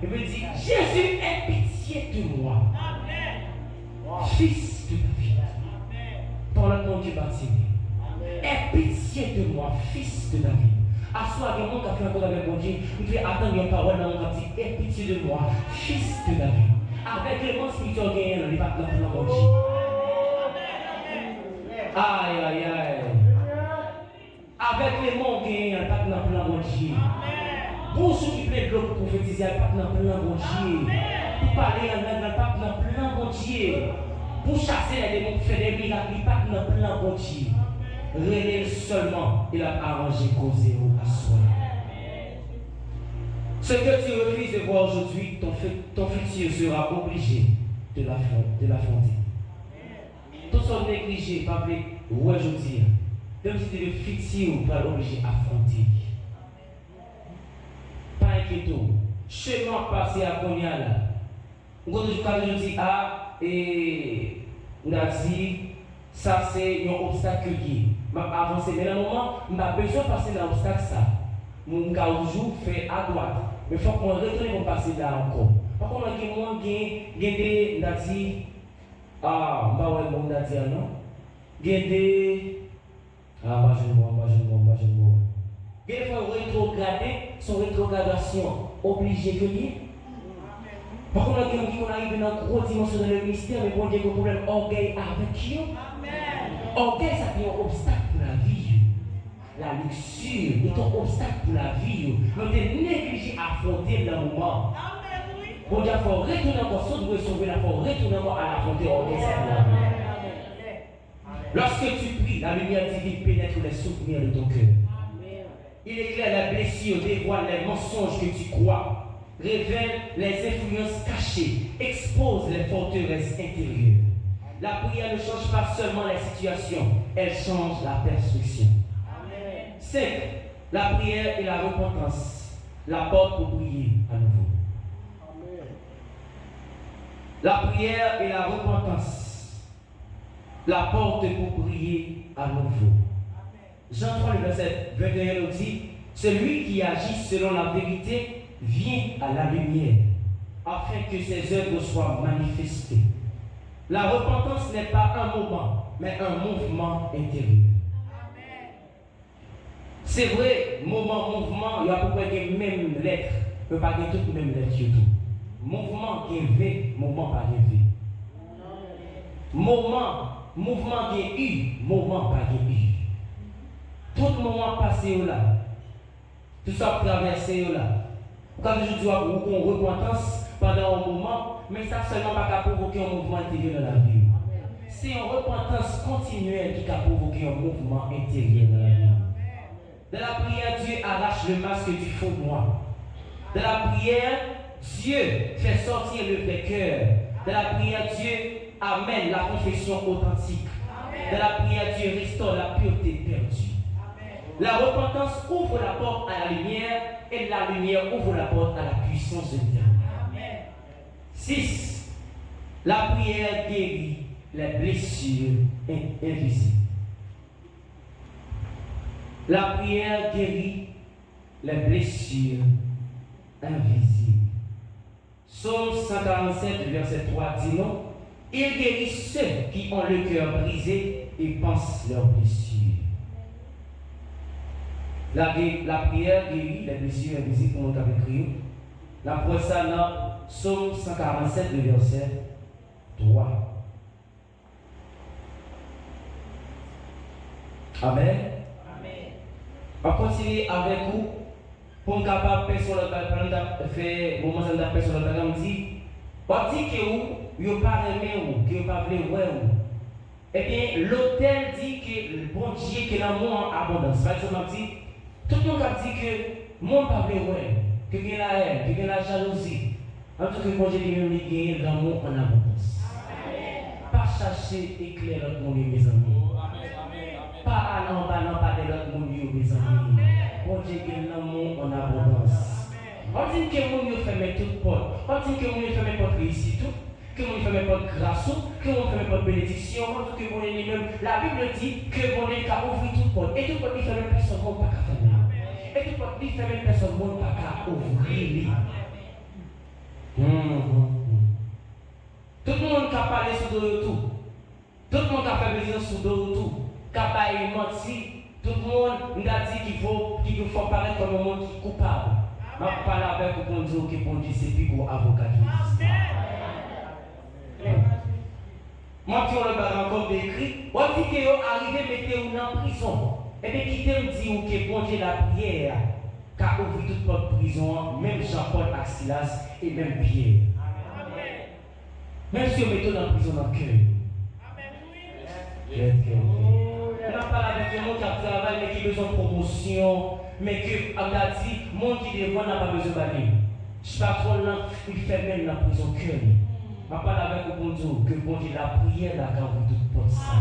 Il me dit, Jésus, aie pitié de moi. Amen. Fils de David. Par le nom du baptisé. Aie pitié de moi, fils de David. À soi, il y a un monde qui a fait un code avec mon Dieu. Il fait attendre une parole dans mon dit, aie pitié de moi, fils de David. Avec le monde spirituel gagné dans les bâtiments de mon Dieu. Aïe, aïe, aïe. Avec les mondes gagné dans les bâtiments de mon Dieu. Pour ceux qui plaident l'eau pour prophétiser, il n'y a pas de plan bon Dieu. Pour parler en langue, il n'y a pas de plan bon Dieu. Pour chasser les démons, pour faire des miracles, il n'y a pas de plan bon Dieu. Relève seulement, il a arrangé causer à soi. Ce que tu refuses de voir aujourd'hui, ton futur sera obligé de l'affronter. Tout ce négligé, pas plus, aujourd'hui, même si tu es le futur, pas obligé d'affronter. Pas inquiétant. Chemin passé à Konya là. Quand je dis et on a dit ça c'est un obstacle qui m'a avancé. Mais dans le moment, on a besoin de passer dans l'obstacle ça. Mon cas toujours fait à droite. Mais il faut qu'on retourne pour passer là encore. Par contre, on a des on a dit on va voir le monde dire non. Des moi je vois. Des fois, rétrograder, son rétrogradation obligée que lui. Par contre, on arrive dans une grosse dimension dans le ministère, mais bon Dieu, il y a un problème orgueil avec qui? Orgueil, ça fait un obstacle pour la vie. La luxure est un obstacle pour la vie. Mais on est négligé à affronter le moment. Bon Dieu, il faut retourner encore, si on veut sauver, il faut retourner encore à affronter l'orgueil. Lorsque tu pries, la lumière divine pénètre les souvenirs de ton cœur. Il éclaire la blessure, dévoile les mensonges que tu crois, révèle les influences cachées, expose les forteresses intérieures. La prière ne change pas seulement les situations, elle change la perspective. 5. La prière et la repentance, la porte pour prier à nouveau. La prière et la repentance, la porte pour prier à nouveau. Jean 3, le verset 21 nous dit, celui qui agit selon la vérité vient à la lumière, afin que ses œuvres soient manifestées. La repentance n'est pas un moment, mais un mouvement intérieur. C'est vrai, mouvement, il y a à peu près les mêmes lettres, il ne peut pas dire toutes les mêmes lettres du tout. Mouvement qui est V, mouvement pas V. Mouvement qui est U, mouvement pas U. Tout le moment passé là, tout ça traversé là. Quand je dis qu'on repentance pendant un moment, mais ça seulement pas qu'à provoquer un mouvement intérieur dans la vie. C'est une repentance continuelle qui a provoqué un mouvement intérieur dans la vie. Dans la prière, Dieu arrache le masque du faux moi. Dans la prière, Dieu fait sortir le vrai cœur. Dans la prière, Dieu amène la confession authentique. Dans la prière, Dieu restaure la pureté perdue. La repentance ouvre la porte à la lumière et la lumière ouvre la porte à la puissance de Dieu. 6. La prière guérit les blessures invisibles. La prière guérit les blessures invisibles. Psaume 147, verset 3 dit non. Il guérit ceux qui ont le cœur brisé et pensent leurs blessures. La prière guérit les blessures invisibles, comme on avait écrit. La preuve ça dans Psaume 147, verset 3. Amen. On va continuer avec vous pour être capable de faire sur le bagage. On dit que vous n'avez pas aimé ou que vous n'avez pas voulu. Eh bien, l'autel dit que le bon Dieu qui est l'amour en abondance. Par exemple, tout le monde a dit que le monde n'a pas voulu, que il y a la haine, que il y a la jalousie. En tout cas, le bon Dieu lui gagne l'amour en abondance. Pas chercher éclairer l'autre monde, mes amis. Pas aller en bas, non pas de l'autre monde, mes amis. Bon Dieu gagne l'amour en abondance. On dit que le monde fait toute porte. On dit que le monde fait porte réussite, que le monde fait porte grâce, que le monde fait porte bénédiction. On dit que le monde est même. La Bible dit que le monde est capable d'ouvrir toute porte. Et toute porte, il fait même personne, ne peut pas faire. Et toute porte, il fait même personne, ne peut pas ouvrir. Tout le monde qui a parlé sur le tout. Tout le monde qui a fait business sur le tout. Qui a pas menti. Tout le monde a dit qu'il faut paraître comme un monde qui est coupable. Je parle avec vous pour dire que bon Dieu c'est plus gros avocat qui existe. Moi qui on le parle encore d'écrit, on dit que vous arrivez mettez-vous en prison. Et bien quittez me dire que bon Dieu la prière car ouvrir toute votre prison, même Jean-Paul Axilas et même Pierre. Même si on met dans la prison dans le cœur. On parle avec les gens qui travaillent, mais qui ont besoin de promotion, mais que, on a dit, le monde qui dévoile n'a pas besoin d'aller. Je suis pas trop là, il fait même la prison cœur. On parle avec le bon Dieu, que bon Dieu, la prière, la garde toute porte ça.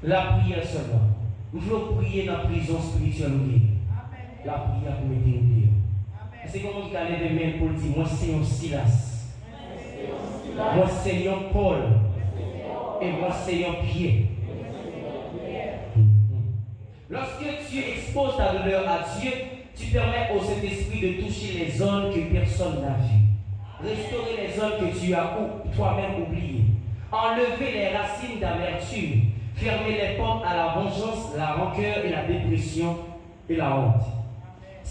La prière seulement. Nous voulons prier dans la prison spirituelle. La prière pour mettre au Dieu. C'est comme on dit qu'elle est de même pour dire, moi c'est un Silas. Moi c'est un Paul. Et moi c'est un Pierre. Lorsque tu exposes ta douleur à Dieu, tu permets au Saint-Esprit de toucher les zones que personne n'a vues. Restaurer les zones que tu as toi-même oubliées. Enlever les racines d'amertume. Fermer les portes à la vengeance, la rancœur et la dépression et la honte.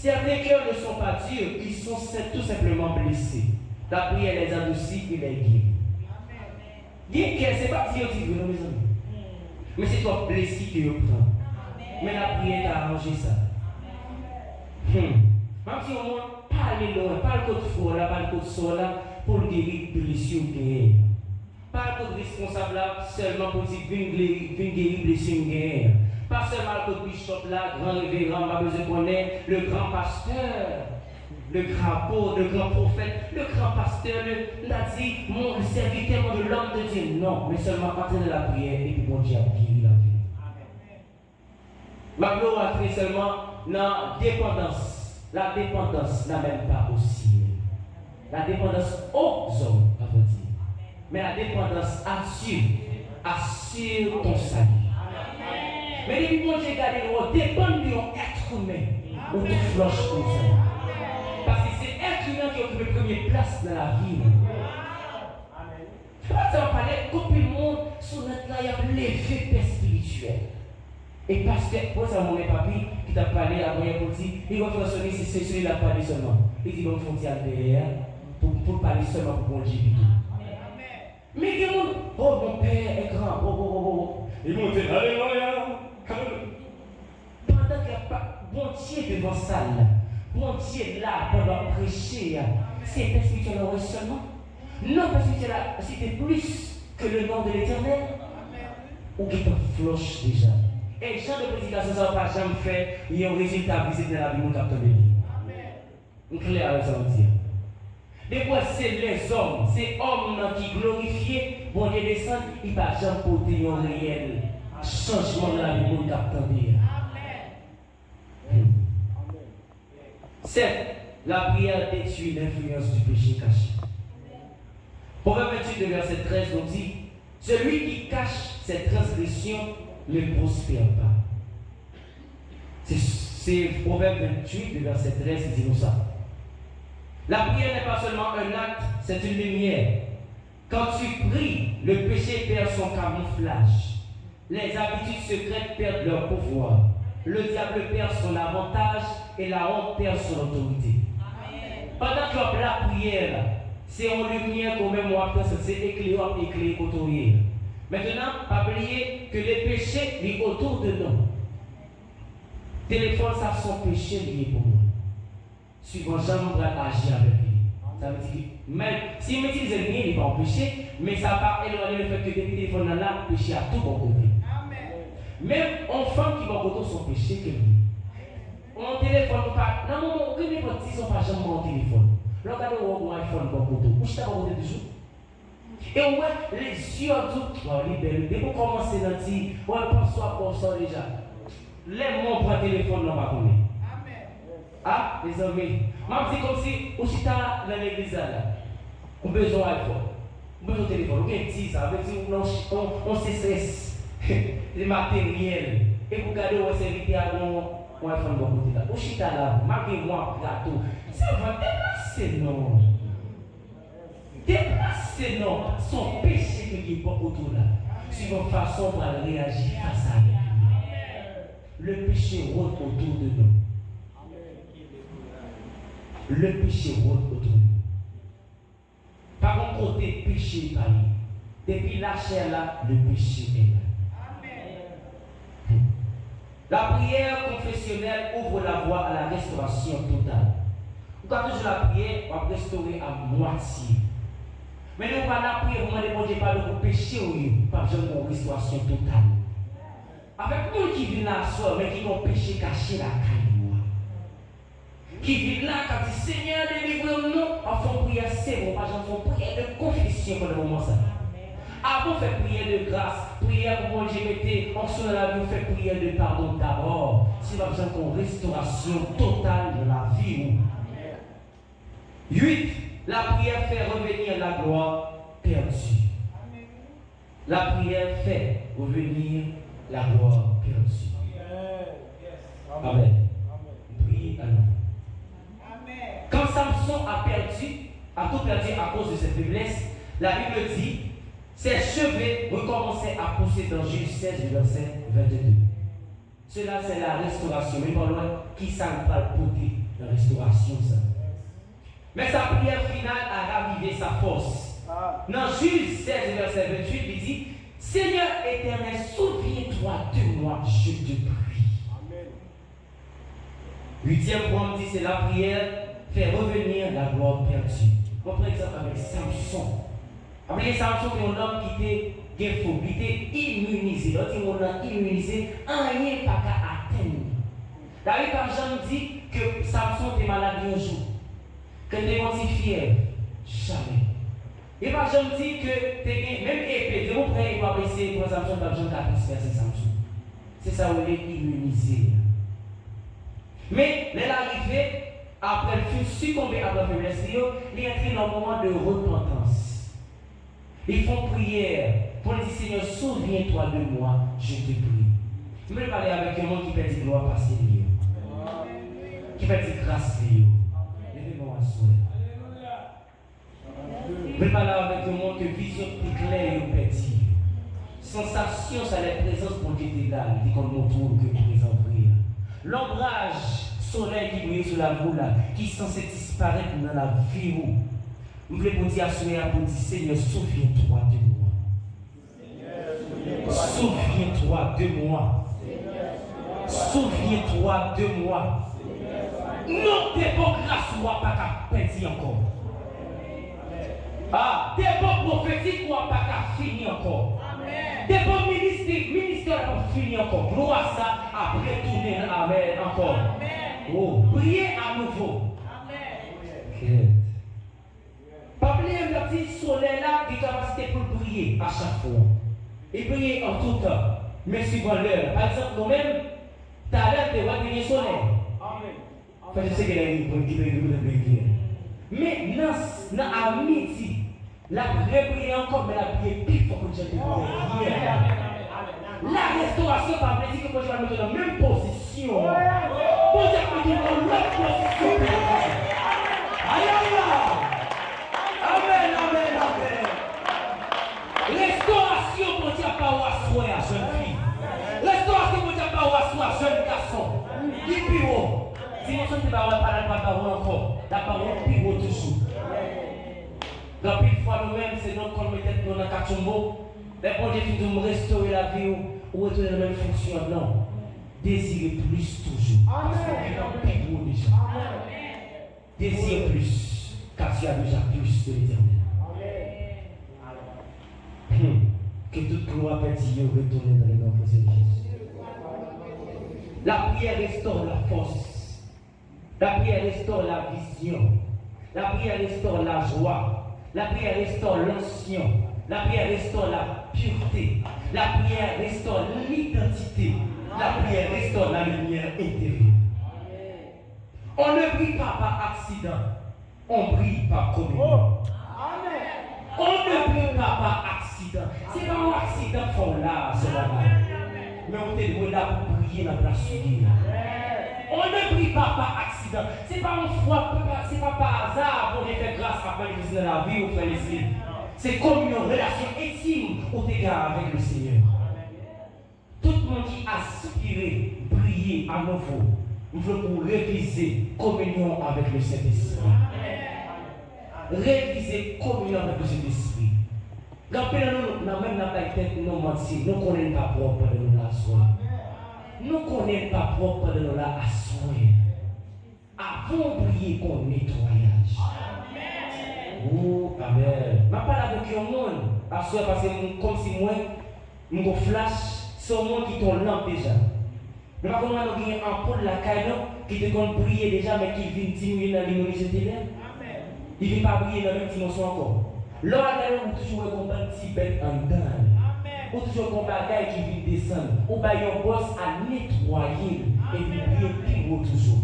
Certains cœurs ne sont pas durs, ils sont tout simplement blessés. La prière les adoucit et les guérit. Guérir cœur, ce n'est pas dire que mes amis. Mais c'est toi blessé que tu prends. Mais la prière t'a arrangé ça. Même si on parle loin, parle de froid, parle de sol pour guérir blessure guerre. Pas de responsable là seulement pour dire guérir blessure guerre. Pas seulement le bishop là, grand révérend, pas besoin de connaître, le grand pasteur, le grand apôtre, le grand prophète, le grand pasteur, l'a dit, mon serviteur de l'homme de Dieu. Non, mais seulement entrer dans la prière et puis bon Dieu a guéri la vie. Ma gloire a seulement dans la dépendance. La dépendance n'amène pas au ciel. La dépendance aux hommes, à vous dire. Mais la dépendance assure ton salut. Mais depuis que j'ai gardé le dépend de l'être humain ou de floche comme ça. Parce que c'est l'être humain qui occupe la première place dans la vie. Je ne sais pas si on parlait, comme le monde, sur notre là, il y a l'effet père spirituel. Et parce que, pour ça, mon papi, qui t'a parlé à moi, pour dire, il va faire sonner, c'est celui-là qui a parlé seulement. Il dit, bon, il faut dire derrière, pour parler seulement pour mon Dieu. Mais il dit, oh, mon père est grand, oh. Ils vont dire, alléluia. Pendant qu'il n'y a pas bon Dieu devant ça, bon Dieu là, pendant prêcher, c'est un spirituel seulement. Non, parce que c'était plus que le nom de l'Éternel. Ou qui te floche déjà. Et le champ de prédication, ça ne va pas jamais faire, il y a un résultat visible dans la vie, nous captons de lui. Nous clair avec ça, on dit. Des fois, c'est les hommes, ces hommes qui glorifient, bon Dieu descend, il ne va jamais porter un réel changement de la vie, nous captons de lui. C'est la prière détruit l'influence du péché caché. Proverbe 28, verset 13, nous dit, celui qui cache ses transgressions ne prospère pas. C'est Proverbe 28, verset 13, qui dit nous ça. La prière n'est pas seulement un acte, c'est une lumière. Quand tu pries, le péché perd son camouflage. Les habitudes secrètes perdent leur pouvoir. Le diable perd son avantage et la honte perd son autorité. Pendant que la prière, c'est en lumière qu'on met moi, c'est éclairé autour. Maintenant, pas oublier que les péchés sont autour de nous. Téléphone, ça son péché lié pour moi. Suivant jamais agir avec lui. Ça veut dire que même si on utilise le bien, il n'est pas en péché, mais ça va éloigner le fait que depuis le téléphone là, le péché à tout bon côté. Même enfants qui vont côté son péché que lui. On téléphone pas. Non, non, aucun des petits sont pas jamais en téléphone. Regardez où on iPhone bon côté. Où je t'ai pas côté du jour. Et ouais, les yeux tout, dès qu'on commence à dire, ouais, pense-toi pour ça déjà. Les mots pour le téléphone, non, pas connaître. Ah, les amis, même si comme si, on est dans l'église là, on a besoin d'iPhone, on a besoin de téléphone, on a dit ça, on se stresse, les matériels, et vous regardez, on s'est invité à mon iPhone de côté là. On est là, malgré moi, gâteau, c'est vraiment déplacé, non. Déplacé, non. Son péché qui est pas autour là. C'est une façon pour réagir face à lui. Le péché rôde autour de nous. Le péché rôde autour de nous. Par contre, côté péché par lui. Depuis la chair là, le péché est là. La prière confessionnelle ouvre la voie à la restauration totale. Quand toujours la prière, on va restaurer à moitié. Mais nous, pas la prière, vous ne demandez pas de péché ou pas besoin de restauration totale. Avec nous qui viennent là, mais qui ont péché caché la caille. Qui viennent là, quand ils disent Seigneur, délivre-nous, en font prière, c'est bon, pas j'en font prière de confession pour le moment ça. Avant de faire prière de grâce, prière pour mon Dieu, mettez en son la vie, fait prière de pardon d'abord. Si vous avez besoin d'une restauration totale de la vie. 8. La prière fait revenir la gloire perdue. La prière fait revenir la gloire perdue. Amen. Priez à nous. Quand Samson a tout perdu à cause de cette faiblesse, la Bible dit, ses cheveux recommençaient à pousser dans Juge 16, verset 22. Cela, c'est la restauration. Mais pas loin, qui s'en va le porter La restauration, ça. Mais sa prière finale a ravivé sa force. Dans Jules 16, verset 28, il dit, Seigneur éternel, souviens-toi de moi, je te prie. Amen. 8e point dit, c'est la prière fait revenir la gloire perdue. On prend exemple avec Samson. Après Samson, c'est un homme qui était faux, qui était immunisé. L'autre, on a immunisé, rien pas qu'à atteindre. David par Jean dit que Samson était malade un jour, que tu es fièvre, jamais. Et par Jean dit que même épée, de mon frère, il va baisser pour Samson, par Jean a dispersé Samson. C'est ça où il est immunisé. Mais l'arrivée, après le fut succombé à la faiblesse, il est entré dans un moment de repentance. Ils font prière pour dire Seigneur, souviens-toi de moi, je te prie. Je vais parler avec un monde qui peut dire gloire parce qu'il est. Qui peut dire grâce liée. Levez-moi à souhait. Je vais parler avec un monde que vision est claire et petit. Sensation, ça la présence pour Dieu égale. Il dit qu'on montre que présent brille. L'ombrage soleil qui brille sur la voie là, qui est censé disparaître dans la vie où. Je voulais vous dire à souhait pour dire Seigneur, souviens-toi de moi. Souviens-toi de moi. Souviens-toi de moi. Non, tes bonnes grâces, moi, pas qu'à perdre encore. Ah, tes bonnes prophétiques, moi, pas qu'à finir encore. Tes bons ministères, pas fini encore. Gloire ça, après tourner, amen, encore. Oh, priez à nouveau. Amen. Pas oublier le petit soleil là, qui a capacité pour prier à chaque fois. Et prier en tout temps, mais suivant l'heure. Par exemple, nous-mêmes, tu as l'air de voir le soleil. Enfin, je sais qu'elle est une prière. Mais dans à midi, la prière encore, mais la prière plus fort que j'ai prié. La restauration, par plaisir que moi je vais mettre dans la même position. Pour dire que tu es dans l'autre position. Aïe aïe aïe. Amen, amen, amen. Restauration pour dire pas où asseoir, jeune fille. Restauration pour dire pas où asseoir, jeune garçon. Qui plus haut. Si nous sommes pas la parole encore, la parole plus haut toujours. Donc, une fois nous-mêmes, c'est nous qu'on mettait dans la cachombo. Mais pour Dieu de nous restaurer la vie ou retourner dans la même fonction, non. Désirer plus toujours. Parce qu'on est plus haut déjà. Désire plus, car tu as déjà plus de l'éternel. Que toute gloire perdue retourne dans les noms de Jésus. La prière restaure la force. La prière restaure la vision. La prière restaure la joie. La prière restaure l'ancien. La prière restaure la pureté. La prière restaure l'identité. La prière restaure la lumière intérieure. On ne prie pas par accident. On prie par communion. On ne prie pas par accident. C'est pas un accident qu'on l'a, c'est la main. Mais on est là pour prier dans la souillure. On ne prie pas par accident. C'est pas une foi, c'est pas par hasard pour faire grâce après les dans la vie ou faire les signes. C'est comme une relation intime au égard avec le Seigneur. Tout le monde qui aspire prier à nouveau, il faut pour réviser communion avec le Saint-Esprit. Réviser communion avec le Saint-Esprit. Quand nous n'avons même pas été nous mentir, nous ne connaissons pas propre de nous la soirée. Nous ne connaissons pas propre de nous la soirée. Avant de prier qu'on nettoyage. Oh, amen. Je parle avec un monde, parce que comme si moi, je flash, c'est un monde qui tombe lampe déjà. Je ne sais pas comment nous avons un pot de la caille qui te compte prier déjà, mais qui vient diminuer dans l'immunité stellaire. Il ne vient pas prier dans la même dimension encore. Là, on toujours un petit bête en dedans. Ou toujours un bagage qui vient descendre. Ou bien un boss à nettoyer et puis prier plus haut toujours.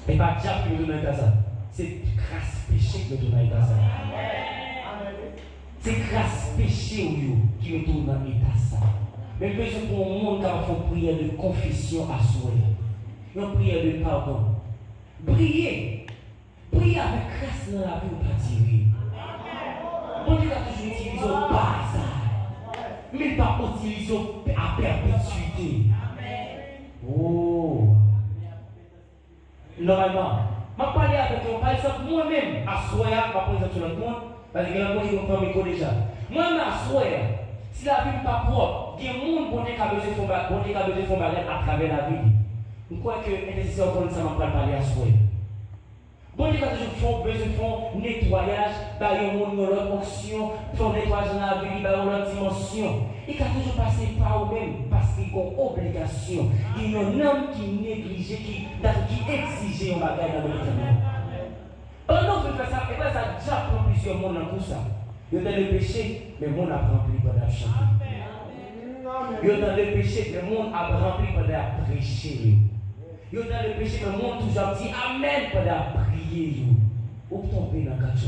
Et pas déjà plus haut dans ça. C'est grâce péché que nous tournons dans ça. C'est grâce péché qui nous tourne dans l'état ça. Mais besoin pour un monde qui a fait une prière de confession à soi. Une prière de pardon. Priez. Priez avec grâce dans la vie ou pas tirer. On dit a toujours utilisé au hasard. Mais pas utilisé à perpétuité. Oh. normalement, je parle avec vous, par exemple, moi-même, à Soya, je prends exemple sur l'autre monde, parce que là, moi, je comprends mes cours déjà. Moi-même, à Soya, si la vie n'est pas propre, il y a des gens qui ont besoin de faire à travers la vie. Je crois que c'est nécessaire qu'on ça m'a parler à Soya. Bon Dieu, quand je fais besoin de nettoyage, bah, il y a une fonction, faire nettoyage dans la vie, il y a une dimension. Et quand toujours passer par eux-mêmes, parce qu'ils ont obligation. Il y a un homme qui néglige, qui exige un bagage dans le temps. Pendant que je fais ça, et bien ça déjà prend plusieurs monde dans tout ça. Il y a dans le péché, mais le monde a rempli pendant la chanter. Il y a dans le péché, mais le monde a rempli pendant la prêcher. Il y a dans le péché, mais le monde toujours dit Amen pendant la prier. Ou tomber dans le cachot.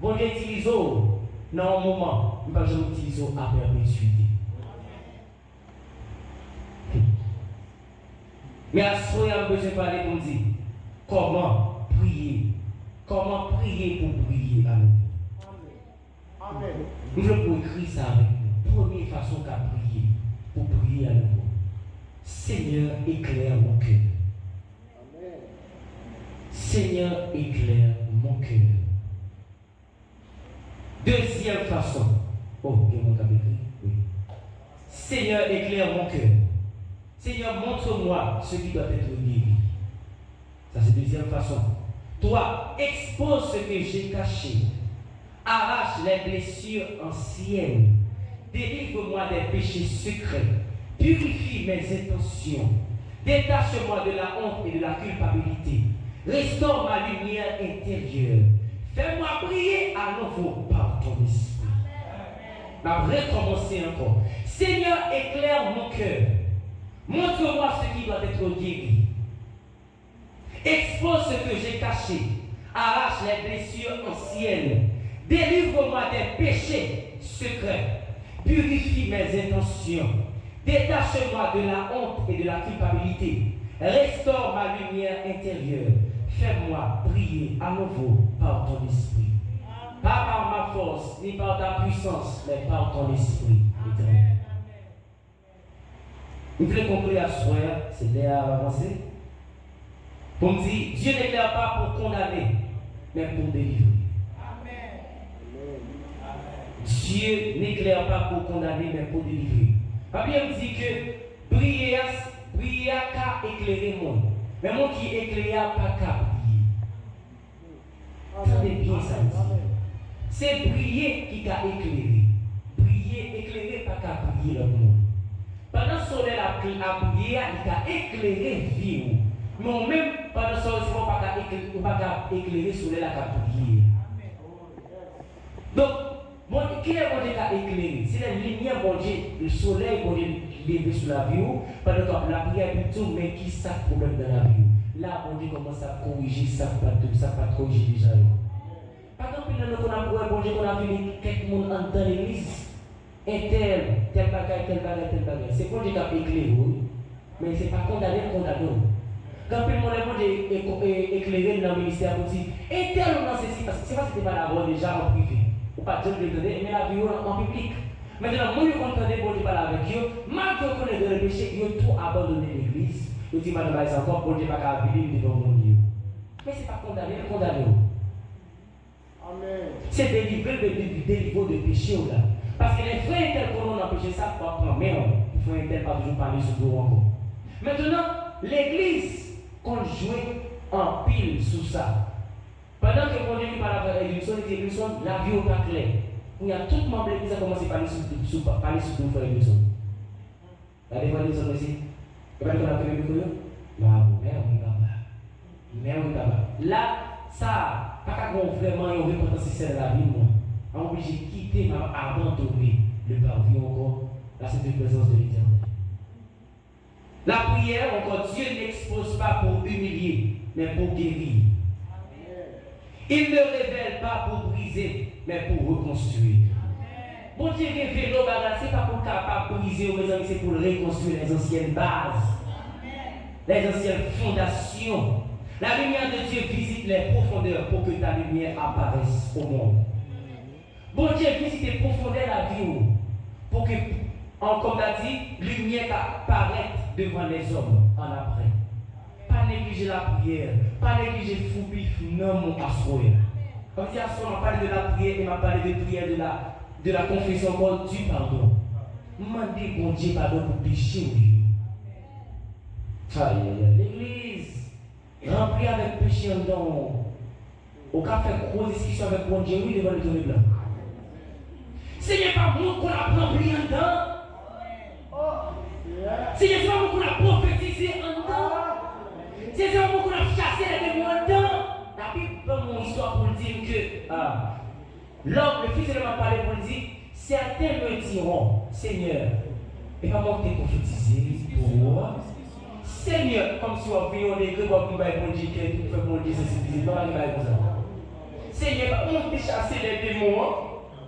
Bon Dieu utilise dans un moment, mais pas jamais utiliser à perpétuité. Mais à ce moment, on a besoin de parler pour dire comment prier. Comment prier pour prier à nous. Amen. Nous voulons écrire ça avec nous. Première façon qu'à prier, pour prier à nouveau. Seigneur, éclaire mon cœur. Amen. Seigneur, éclaire mon cœur. Deuxième façon. Oh, il y a mon écrit. Oui. Seigneur, éclaire mon cœur. Seigneur, montre-moi ce qui doit être guéri. Ça, c'est la deuxième façon. Toi, expose ce que j'ai caché. Arrache les blessures anciennes. Délivre-moi des péchés secrets. Purifie mes intentions. Détache-moi de la honte et de la culpabilité. Restaure ma lumière intérieure. Fais-moi prier à nouveau par ton esprit. On va recommencer encore. Seigneur, éclaire mon cœur. Montre-moi ce qui doit être guéri. Expose ce que j'ai caché. Arrache les blessures anciennes. Délivre-moi des péchés secrets. Purifie mes intentions. Détache-moi de la honte et de la culpabilité. Restaure ma lumière intérieure. Fais-moi prier à nouveau par ton esprit. Pas par ma force, ni par ta puissance, mais par ton esprit éternel. Vous voulez conclure à soi, c'est là à avancer. Pour me dire, Dieu n'éclaire pas pour condamner, mais pour délivrer. Amen. Dieu n'éclaire pas pour condamner, mais pour délivrer. La Bible me dit que prier qu'à éclairer le monde. Mais moi qui éclaire pas qu'à prier. Entendez bien ça. C'est prier qui a éclairé. Prier, éclairer pas qu'à prier le monde. Pendant que le soleil a prié, il a éclairé la vie. Mais même pendant ce soleil, il ne va pas éclairer le soleil à prier. Donc, qui est mon Dieu qui a éclairé? C'est la lumière, mon Dieu, le soleil, mon Dieu, levé sur la vie. Pendant que la prière est tout, mais qui ça problème dans la vie? Là, mon Dieu commence à corriger ça, pas corriger déjà. Par exemple, nous avons bon Dieu, qu'on a vu quelqu'un dans l'église. Tel bagaille. C'est bon Dieu qui a éclairé, mais ce n'est pas condamné. Quand le monde est éclairé dans le ministère, on dit, tel dans ceci, parce que c'est pas si c'était pas la voix déjà en privé. Ou pas de l'entendre, mais la vie en public. Maintenant, moi, je entendais bon Dieu parler avec eux, malgré qu'on est dans le péché, ils ont tout abandonné l'église. Ils disent, madame, c'est encore bon Dieu pas qu'à vivre devant mon Dieu. Mais ce n'est pas condamné. Amen. C'est délivrer de péché là. Parce que les frères tels qu'on a empêché ça, pas prendre merde. Les frères tels pas toujours parler sur le encore. Maintenant, l'église qu'on jouait en pile sous ça. Pendant que mon Dieu parle avec l'église, la vie n'est pas claire. Il y a tout le monde de l'église qui a commencé à parler sur le frère l'église. La l'église aussi. Et bien, on a fait le micro. Là, ça, pas vraiment une repentance sincère de la vie, moi. On est obligé de quitter, abandonner le parvis encore, la sainte présence de l'Éternel. La prière, encore, Dieu n'expose pas pour humilier, mais pour guérir. Il ne révèle pas pour briser, mais pour reconstruire. Bon Dieu révèle nos bagages, ce n'est pas pour capable briser, mais c'est pour reconstruire les anciennes bases, les anciennes fondations. La lumière de Dieu visite les profondeurs pour que ta lumière apparaisse au monde. Bon Dieu visite les profondeurs de la vie pour que, comme on a dit, lumière apparaisse devant les hommes en après. Pas négliger la prière, pas négliger foubif, non, mon assoir. Comme si assoir m'a parlé de la prière et m'a parlé de prière de la confession du pardon. M'a dit, bon Dieu, pardon pour péché. L'église, remplie avec péché en dedans. Au cas fait grosse discussion avec bon Dieu, oui, devant le tournée blanc. Seigneur, pas moi qu'on a rempli en dedans. Seigneur, c'est pas moi qu'on a prophétisé en dedans. C'est pas moi qu'on a chassé les démons en dedans. La Bible prend mon histoire pour dire que l'homme, le fils de l'homme a parlé pour dire, certains me diront, Seigneur, et pas moi qui t'ai prophétisé pour moi. Seigneur, comme si on violait, que vous avez bon Dieu, que vous faites bon Dieu, c'est pas comme ça. Seigneur, on peut chasser les démons.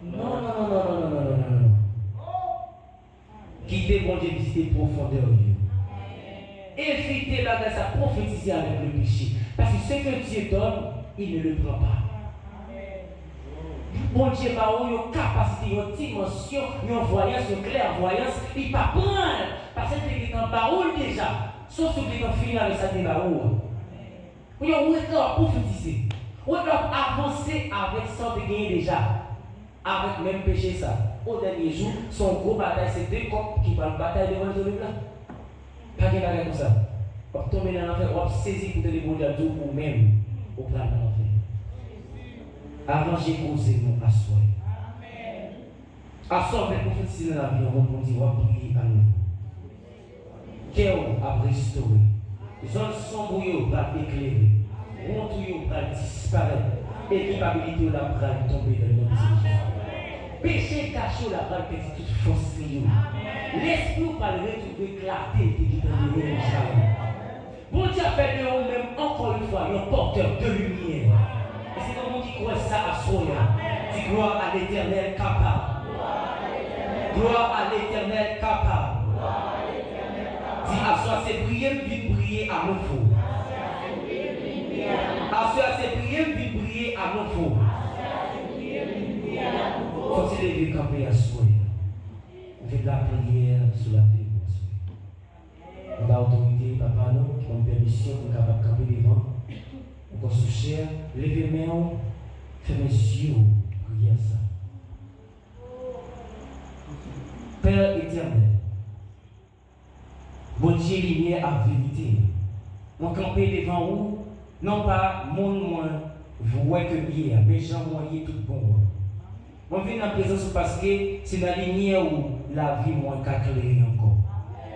Non. Quittez bon Dieu, visiter profondeur. Évitez la grâce à prophétiser avec le péché. Parce que ce que Dieu donne, il ne le prend pas. Bon Dieu a une capacité, une dimension, une voyance, une clairvoyance. Il ne pas prendre. Parce que c'est en baoul déjà. Sauf que tu as fini avec ça de baoul. Vous doit prophétiser. Vous doit avancer avec ça de gagner déjà. Avec même péché ça. Au dernier jour, son gros bataille, c'est deux coqs qui vont bataille devant le blanc. Pas de bagaille comme ça. Pour tomber dans l'enfer, on va saisir pour te débrouiller ou même au plan de l'enfer. Arrangez causez mon assoir. Assoir, les prophéties dans la vie, on va dire, on va prier à nous. Cœur a restauré. Zone sombre va éclairer. Honte va disparaître. Équipabilité va tomber dans le nom de Jésus. Péché caché la va perdre toute force. L'esprit va retrouver clarté qui dans le nom de Jésus. Bon Dieu a fait de nous-mêmes encore une fois un porteur de lumière. Et c'est comme on dit quoi ça à Soya. Dis gloire à l'Éternel capable. Gloire à l'Éternel capable. Dis à soi c'est prier, vite prier à nouveau. À soi c'est prier, vite prier à nouveau. Faut se lever camper à soi. Faites la prière sur la vie. On a autorité, papa, nous, qui ont permission pour capable camper devant. Encore sous chair, levez mes mains, fermez mes yeux, priez ça. Père éternel, bon Dieu lumière à vérité. On camper devant vous, non pas mon moins, vous voyez que hier, mais j'en voyais tout bon. On vient en présence parce que c'est la lumière où la vie moins qu'à éclairer encore.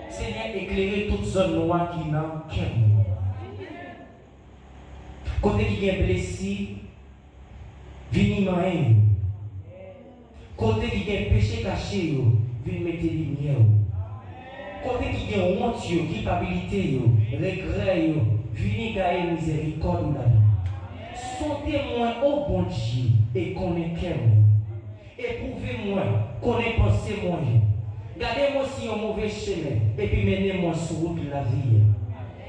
Seigneur, éclairer toute zone noire qui n'a qu'un mot. Côté qui est blessé, venez m'aider. Côté qui est péché caché, venez mettre lumière. Côté qui est honte, culpabilité, regret, venez gagner miséricorde ou la vie. Soyez témoin au bon Dieu et connaissez-moi. Éprouvez-moi, connaissez moi. Gardez-moi si un mauvais chemin et puis menez-moi sur route de la vie.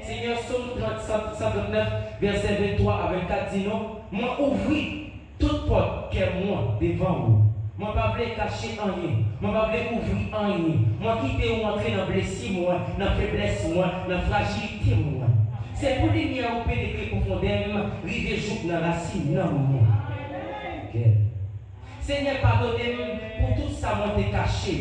Seigneur, Psaume 139, verset 23 à 24 dit non, moi ouvris toute porte qui est moi devant vous. Moi pas voulais cacher en rien. Moi pas voulais ouvrir en rien. Moi quitter ou entrer dans blessure moi, dans faiblesse moi, dans fragilité moi. C'est pour les miens au pénétrer profondément, river jour dans la racine non moi. Seigneur, pardonnez-moi pour tout ça moi t'ai caché.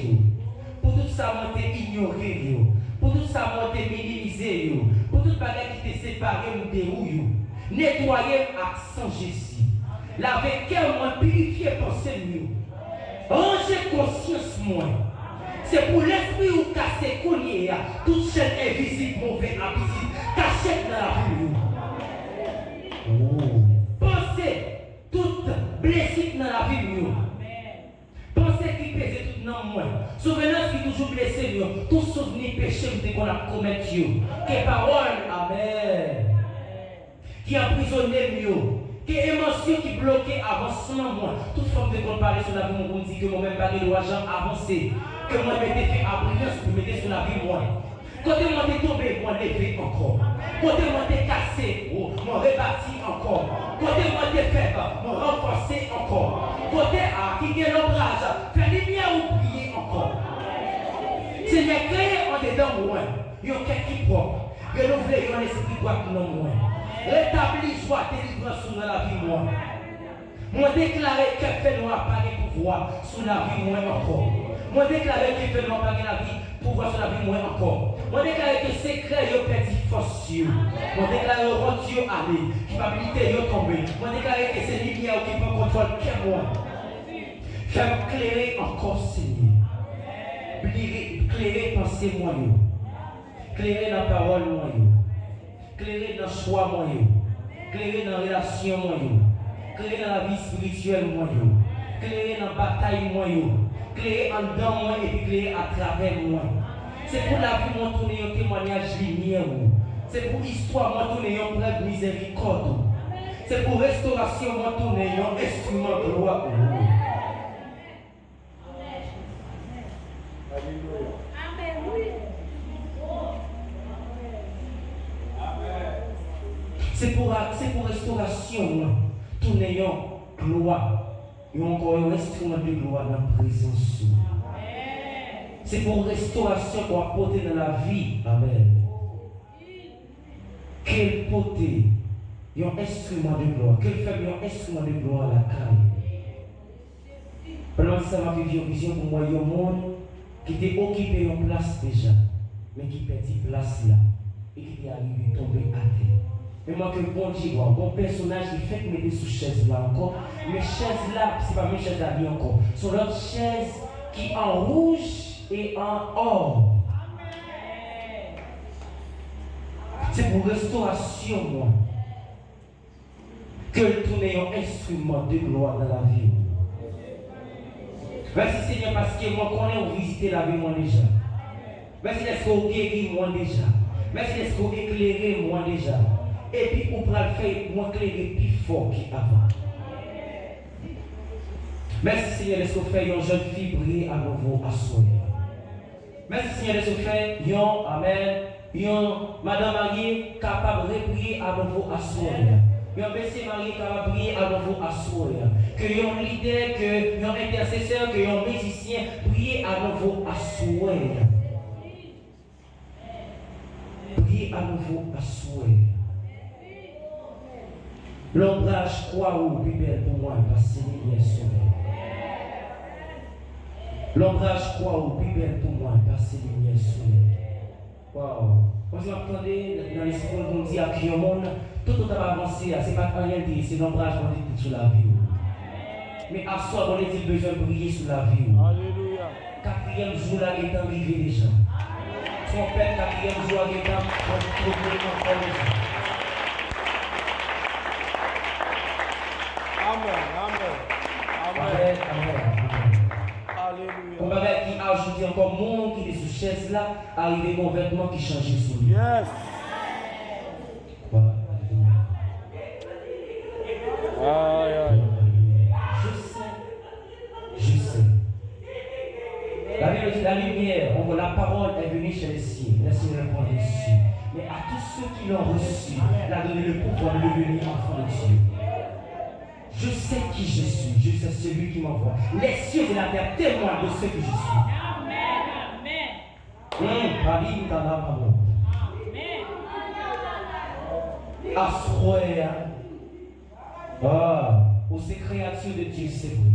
Pour tout ça, moi t'ai ignoré, pour tout ça, moi t'ai minimisé, pour tout bagage qui t'est séparé, ou dérouille. Nettoyez avec sang Jésus. Lavez cœur, moi purifiez pensée, rangez conscience, moi. C'est pour l'esprit ou casser collier, toute chaîne invisible, mauvais invisible, cachette dans la vie. Pensez toute blessure dans la vie. Pensez qui pèse tout dans moi. Souvenance qui toujours blessé, tout souvenir péché qu'on a commis. Que parole, amen. Qui emprisonné, que émotion qui bloquait avancement moi. Toute forme de qu'on parle sur la vie, on dit que moi-même pas de l'argent avancé. Que moi m'étais fait à brillance pour mettre sur la vie moi. Côté moi t'es tombé, moi levé encore. Côté moi t'es cassé, moi rebâti encore. Côté moi t'es faible, moi renforcé encore. Côté A qui vient l'ombrage, fais lumière ou prier encore. Seigneur, créez en dedans moi, il y a quelqu'un qui propre. renouveler un esprit droit dans moi. Rétablir joie, délivrance dans la vie moi. Moi déclarer que fait nous pas de pouvoir sur la vie moi encore. Moi déclarer que fait nous pas la vie pouvoir sur la vie moi encore. Moi déclarer que secret yo perdu force. Moi déclarer que Dieu aller, capacité yo tomber. Moi déclarer que c'est lumière qui peut contrôler que moi. Fais clairer encore Seigneur. Clairer pensée moi yo. Clairer dans parole moi yo. Clairer dans choix moi yo. Clairer dans relation moi yo. Clairer dans la vie spirituelle moi yo. Clairer dans la bataille moi yo. Clairer en dedans moi et puis clairer à travers moi. C'est pour la vie moi tourner un témoignage lumière. C'est pour l'histoire moi tourner un preuve miséricorde. C'est pour restauration moi tourner un instrument de gloire. C'est pour restauration, tout n'ayant gloire. Il y a encore un instrument de gloire dans la présence. C'est pour restauration qu'on va porter dans la vie. Amen. Quel porter un instrument de gloire. Quel fait un instrument de gloire à la caille. Pendant que ça m'a fait une vision pour moi, il y a un monde qui était occupé une place déjà, mais qui perdit place là et qui était arrivé à tomber à terre. Mais moi que bon Dieu, bon personnage qui fait que mettre sous chaise là encore, mais chaise là, c'est pas même chaise là vie encore. Sont l'autre chaise qui en rouge et en or. C'est pour restauration moi. Que le tourner un instrument de gloire dans la vie. Merci Seigneur parce que moi connais visiter la vie moi déjà. Merci est-ce qu'on guérit moi déjà. Merci est-ce qu'on éclaire moi déjà. Et puis on pourra le faire moi éclairer plus fort qu'avant. Merci Seigneur est-ce qu'on fait une jeune fille briller à nouveau à soi. Merci Seigneur est-ce qu'on fait une amen, une madame mariée capable de briller à nouveau à soi. Un monsieur marié capable de briller à nouveau à soi. Que un leader, que un intercesseur, que un musicien briller à nouveau à soi. Briller à nouveau à soi. L'ombrage croix ou plus belle pour moi parce que c'est bien sûr. L'ombrage croix ou plus belle pour moi parce que c'est bien sûr. Waouh! Quand vous entendez dans les secondes, on dit à qui au monde, tout va avancer, ce n'est pas rien dire, c'est l'ombrage qu'on dit sur la vie. Mais à soi, on a besoin de briller sur la vie. Alléluia. Quatrième jour là, il est arrivé déjà. Son père, quatrième jour, il est arrivé encore déjà. Amen. Alléluia. On va qui ajouter encore monde qui est sous chaise là, arriver mon vêtement qui change sur lui. Yes. Voilà. Aïe. Je sais. La Bible dit la lumière, on voit la parole est venue chez les cieux. La Seigneur l'a reçu. Mais à tous ceux qui l'ont reçu, il a donné le pouvoir de devenir enfant de Dieu. Je sais qui je suis, je sais celui qui m'envoie. Les cieux et la terre témoignent de ce que je suis. Amen. Amen. Assoya. Pour ces créatures de Dieu, c'est vrai.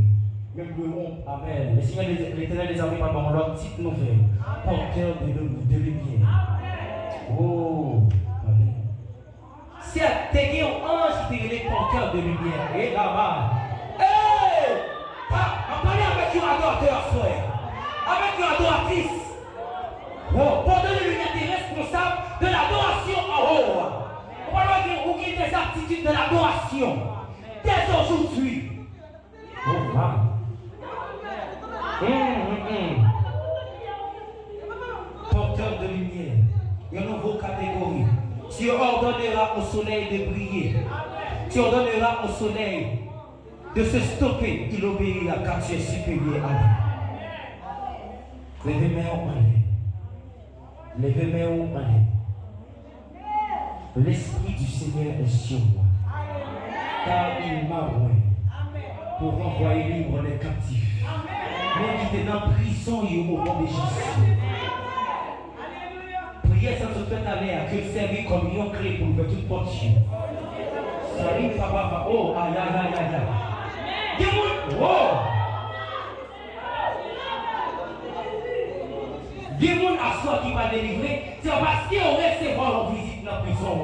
Même le monde, Amen. Le Seigneur l'Éternel les a mis par leur petite nouvelle. Porteur de lumière. Oh, Amen. C'est à t'aider un ange qui est porteur de lumière. Et là-bas. Hey! On parle avec un adorateur, frère. Avec une adoratrice. Oh, porteur de lumière, tu es responsable de l'adoration en haut. On va dire qu'il y a des attitudes de l'adoration. Dès aujourd'hui. Oh, man. Porteur de lumière. Il y a une nouvelle catégorie. Tu ordonneras au soleil de briller. Tu ordonneras au soleil de se stopper. Il obéira car tu es supérieur à lui. Levez-moi en l'air. Levez-moi en l'air. L'Esprit du Seigneur est sur moi. Car il m'a envoyé pour renvoyer libre les captifs. Moi qui étais dans la prison, il y a au moment de Jésus. prière, ça se fait aller à que servir comme une clé pour ouvrir toute porte. Ça arrive, papa. Oh, aïe, aïe, aïe, aïe, aïe. Dis-moi, oh! Dis-moi à soi qui va délivrer, c'est parce qu'on recevoir en visite dans la prison.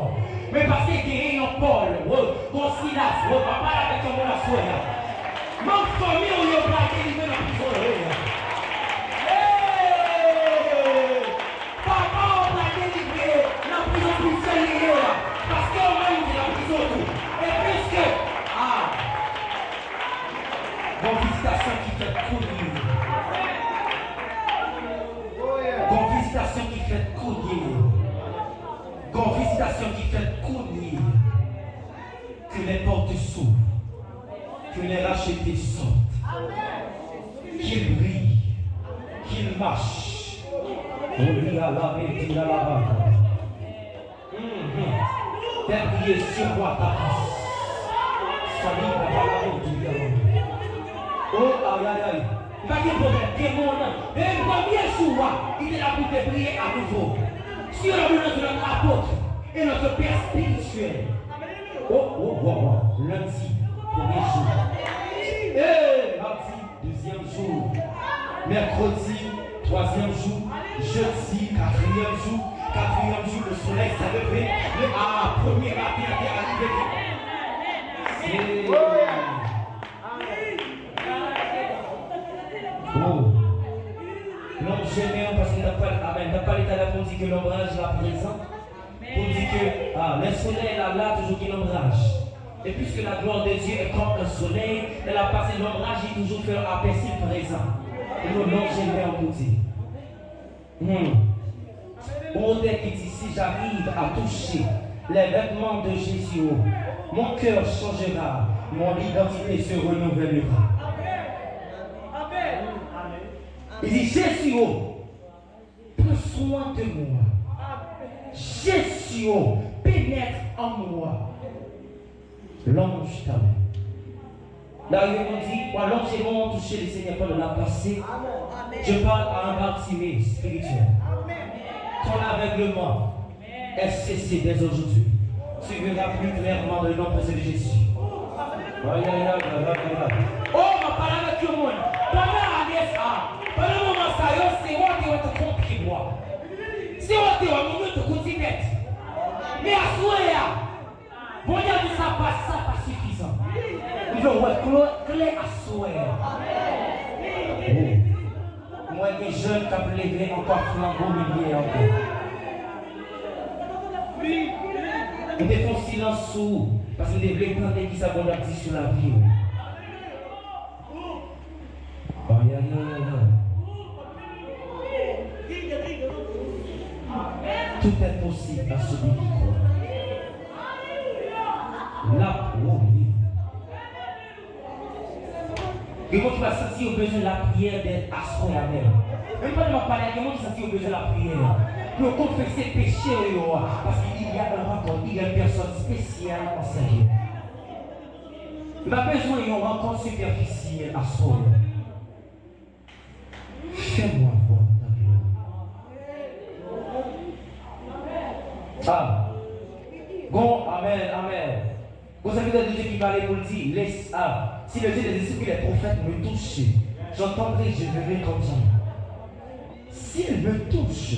Mais parce qu'il y a un Paul, un Silas, papa avec un bon à soi. Mon famille, on y a pas délivré dans la prison. Papa, on a délivré dans la prison prisonnière. Parce qu'on va nous dire la prison tout. Et puisque, bon visitation qui fait courir. Bon visitation qui fait courir. Bon visitation qui fait courir. Que les portes s'ouvrent. Que les rachetés sortent. Qu'ils brillent. Qu'ils marchent. On lui a lavé, il a lavé. Fais briller sur moi ta face. Salut, la oh, aïe, aïe, aïe. Pas de problème, démon. Et le premier jour, il est là pour te briller à nouveau. Sur la menace de notre apôtre et notre Père spirituel. Oh. Lundi, premier jour. Mardi, deuxième jour. Mercredi, troisième jour. Jeudi, quatrième jour. Quatrième jour, le soleil s'est levé. Premier matin, il est arrivé. L'homme gémé parce qu'il n'a pas l'état là pour dire que l'ombrage est là présent. Pour dire que le soleil là, toujours qu'il ombrage. Et puisque la gloire de Dieu est comme le soleil, elle a passé l'ombrage, il toujours fait aperçu présent. Et l'homme gémé en pour dire. On dit qu'il dit si j'arrive à toucher les vêtements de Jésus, mon cœur changera, mon identité se renouvellera. Il dit Jésus, prends soin de moi. Jésus, pénètre en moi. L'ange t'a mis. Là, il dit, l'ange est bon toucher le Seigneur pas de la passée. Je parle à un baptisé spirituel. Ton aveuglement est cessé dès aujourd'hui. Tu verras plus clairement le nom de Jésus. Oh, ma parole avec le monde. Pendant le moment, c'est moi qui vais te compris, moi. C'est moi qui vais te continuer. Mais à soi, bon Dieu dit ça pas suffisant. Il veut clé à soi. Moi, des jeunes qui ont levé encore flambeau millier encore. On fait un silence sourd parce que les vrais planter qui s'abondent sur la vie. Tout est possible à celui qui croit. Là, oui. Et quand tu vas sentir au besoin de la prière d'être assis à la mer. Même pas de me parler à quelqu'un qui sentit au besoin de la prière. Pour confesser péché, parce qu'il y a un rencontre, il y a une personne spéciale en Seigneur. Il n'a pas besoin d'une rencontre superficielle à soi. Fais-moi voir ta gloire. Bon, amen. Vous avez des Dieu qui parlait pour le dire. Si le Dieu des esprits, les prophètes me touchent, j'entendrai, je verrai comme ça. S'il me touche,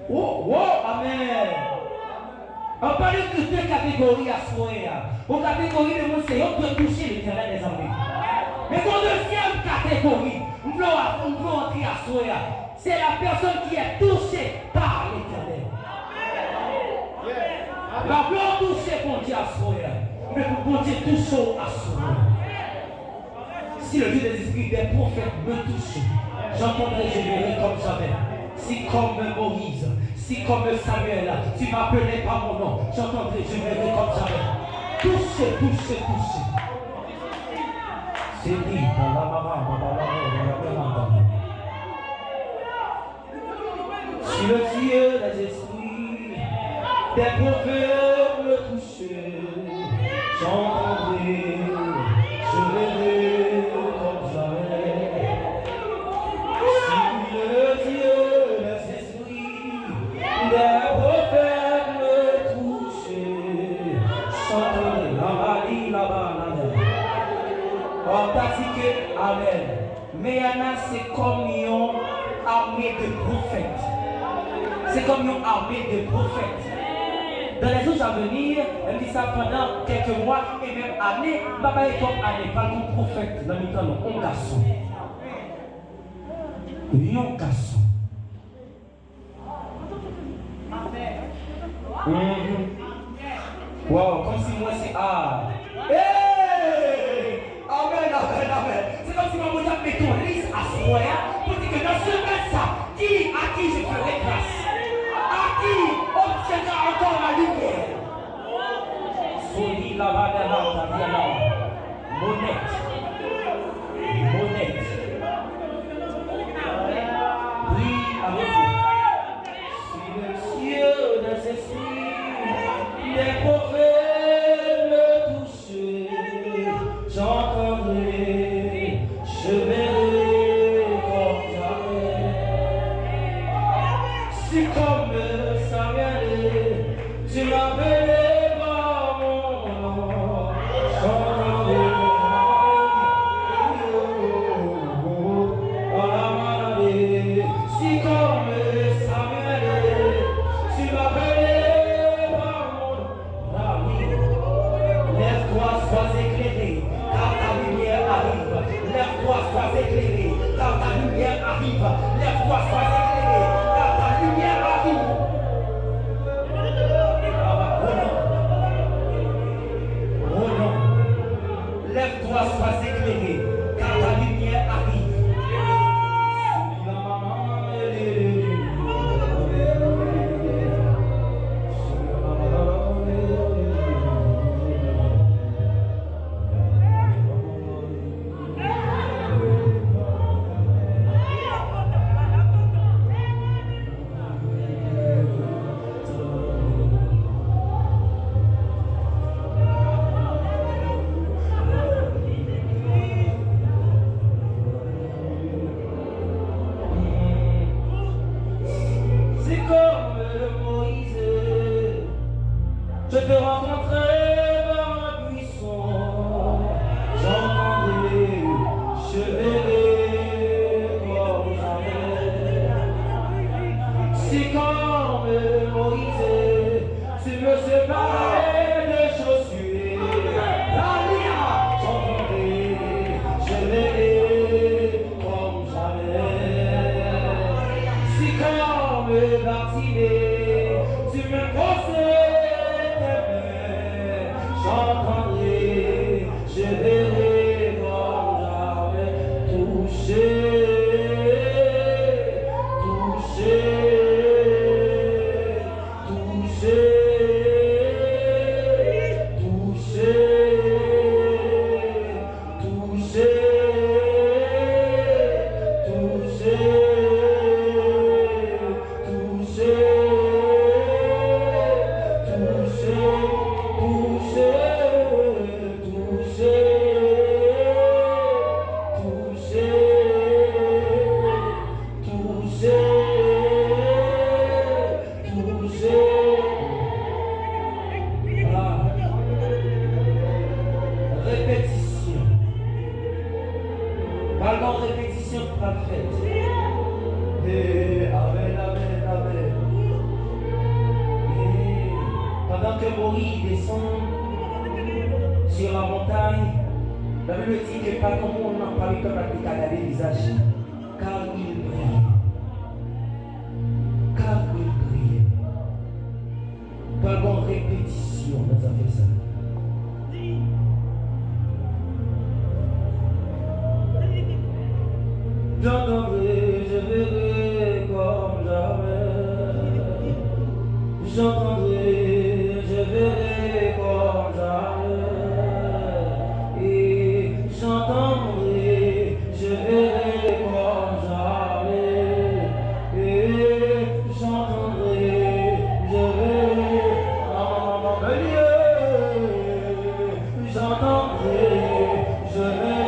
amen. On parle de deux catégories à soi. Aux catégories de mon Seigneur, on doit toucher l'éternel des armées. Mais pour deuxième catégorie, on veut entrer à soi. C'est la personne qui est touchée par l'éternel. La gloire touchée pour Dieu à soi. Mais pour Dieu touche à soi. Si le Dieu des esprits des prophètes me touche, j'entendrai, je verrai comme jamais. Si comme Moïse, si comme Samuel, tu m'appelais par mon nom, j'entendrai, je verrai comme jamais. Touchez. C'est dit dans la maman. Si le Dieu des esprits, des prophètes me touchent, j'entendrai, je verrai comme jamais. Si le Dieu des esprits, des Mais il y en a, c'est comme une armée de prophètes. C'est comme une armée de prophètes. Dans les jours à venir, elle dit ça pendant quelques mois et même années, papa et comme année, pas comme prophète, dans le temps, un garçon. Un garçon. Wow, comme si moi c'est Hey! Amen, amen, amen. C'est comme si moi j'ai mis ton liste à soi pour dire que dans ce ça, à qui je ferai grâce? À qui obtiendra encore la lumière? Soli la vadana, Monette. Monette. Oui, avec vous. Si le ciel de ses signes, les prophètes me touchent, j'entendrai, je verrai comme jamais. Si comme Samuel, tu m'appelais par mon nom, j'entendrai. Si comme Samuel, tu m'appelais par mon nom, lève-toi, sois éclairé, car ta lumière arrive. Lève-toi, sois éclairé, car ta lumière arrive. Lève-toi, sois éclairé, car ta lumière arrive. Oh non, lève-toi, sois éclairé, car ta lumière arrive. Je te rencontrerai dans un buisson, j'entendrai, je verrai comme jamais. Si comme Moïse, tu me séparais de Josué, j'entendrai, je verrai comme jamais. Si comme Bartimée, tu me conseilles, j'entendrai, je verrai comme jamais. Toucher, répétition. Parlons répétition parfaite. Et amen, amen, amen. Et pendant que Moïse descend sur la montagne, la Bible dit que pas comme on n'a pas eu comme la regarder les visages, car il brille. Car il brille. Parlons répétition, nous avons fait ça. J'entendrai, je verrai comme jamais. J'entendrai, je verrai comme jamais. Et j'entendrai, je verrai comme jamais. Et j'entendrai, je verrai comme jamais. J'entendrai, je verrai.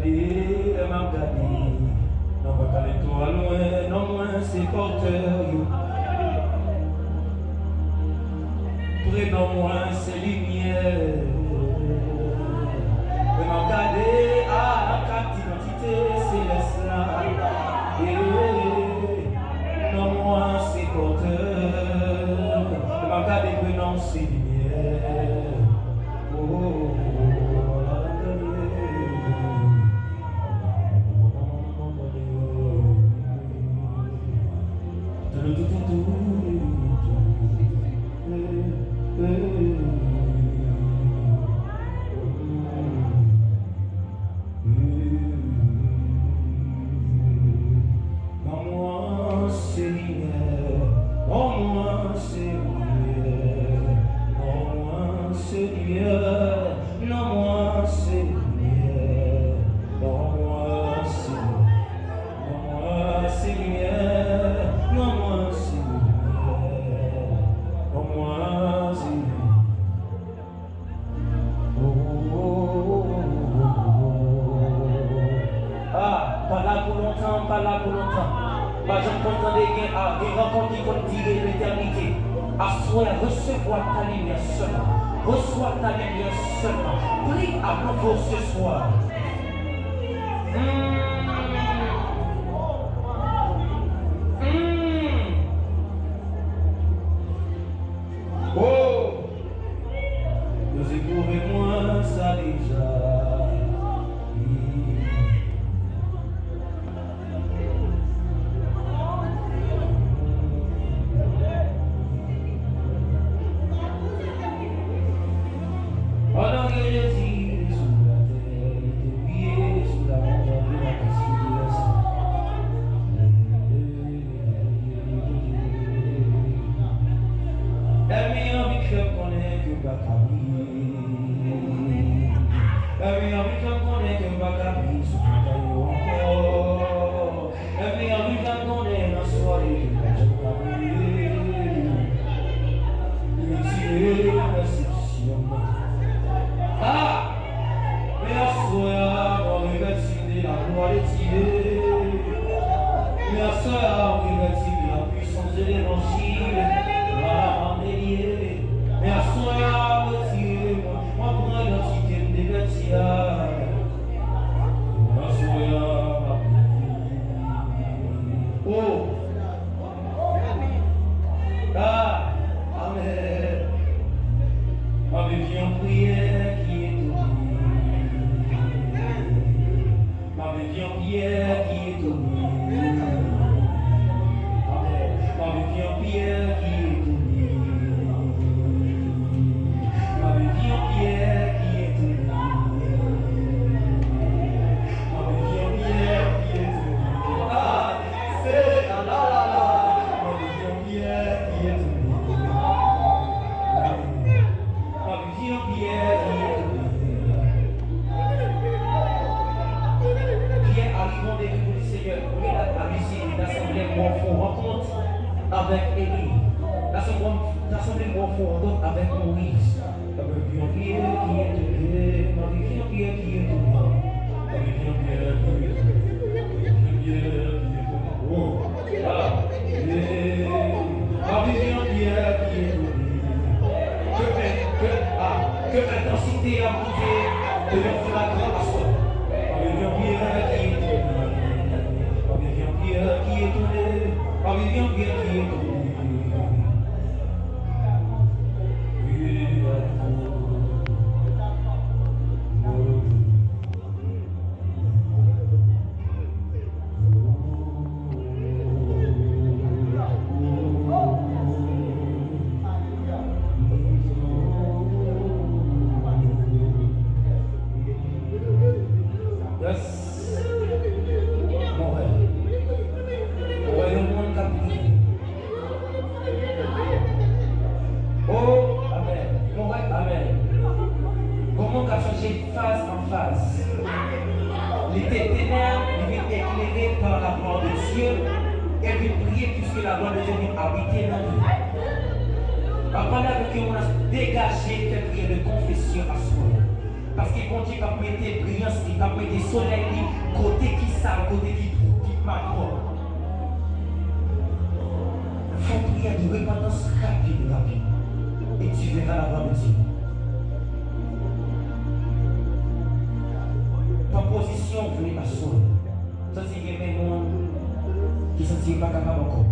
regardé, elle m'a regardé. Non, pas qu'elle est toi loin, non, moins c'est porteur. Près de moi, c'est lumière. Elle m'a regardé, ah, la carte d'identité, c'est là. Non, moi, c'est porteur. Elle m'a regardé, non, c'est lumière. Oh. Pas là pour longtemps. Pas j'en comprenais des rencontres qui vont tirer l'éternité. À soi, recevoir ta lumière seulement. Reçois ta lumière seulement. Prie à nouveau ce soir. Oh, vous éprouvez-moi ça déjà. Pendant que je tire sous la terre, débrouillé sous la montagne de la conspiration. La meilleure vie que je connais que pas cabri. La meilleure vie que je connais que pas cabri sous le caillou encore. La meilleure vie que je connais dans la soirée que pas cabri. Retirer la réception. Ah! Mais à soi, on revêtit la gloire de Dieu. Mais à soi, on revêtit la puissance de l'évangile. La emmêlée. Mais à soi, retirez-moi, moi prends l'identité des bêtises. À soi, oh! Ah! Amen. Ma vie en prière qui est tombée. Ma vie en prière qui est tombée. Amen. Ma vie en prière qui est tombée. Ma vie en prière qui est tombée. Ma vie en prière qui est tombée. Ah, c'est la la la la. Ma vie en prière qui est tombée. Pierre arrivant des livres du Seigneur, regarde la musique d'assemblée Morphon rencontre avec Élie. L'assemblée Morphon rencontre avec Moïse. Ma vie en Pierre qui est tombée, ma vie en Pierre qui est tombée, ma vie en Pierre qui est tombée, oh, voilà. Ma vie en Pierre qui est tombée. Que l'intensité a monté de leur flagrant à soi. Par une pierre qui est tombée. Par une pierre qui est tombée. Par une pierre qui est tombée. Parce que bon Dieu va mettre brillance, il va mettre soleil, côté qui sale, côté qui macro. Il faut prier de repentance rapide. Et tu verras la gloire de Dieu. Ta position, vous n'êtes pas seul. Ça, c'est qu'il y a des gens qui ne sont pas capables encore.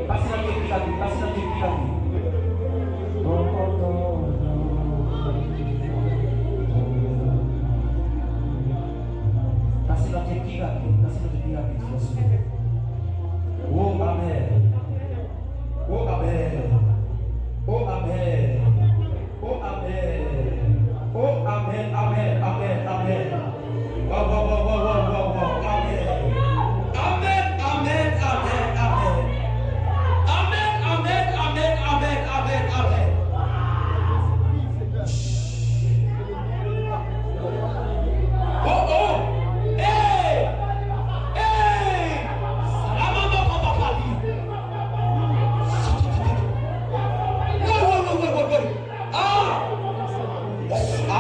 Passez dans tes pieds la vie, passez dans tes pieds la vie. Passez dans tes pieds la vie, Oh, amen. Oh, amen. Oh, amen. Oh, amen. Oh, amen, amen, amen, amen. Wow. Amen. Amen, amen, amen, amen. Amen. Oh. Hey.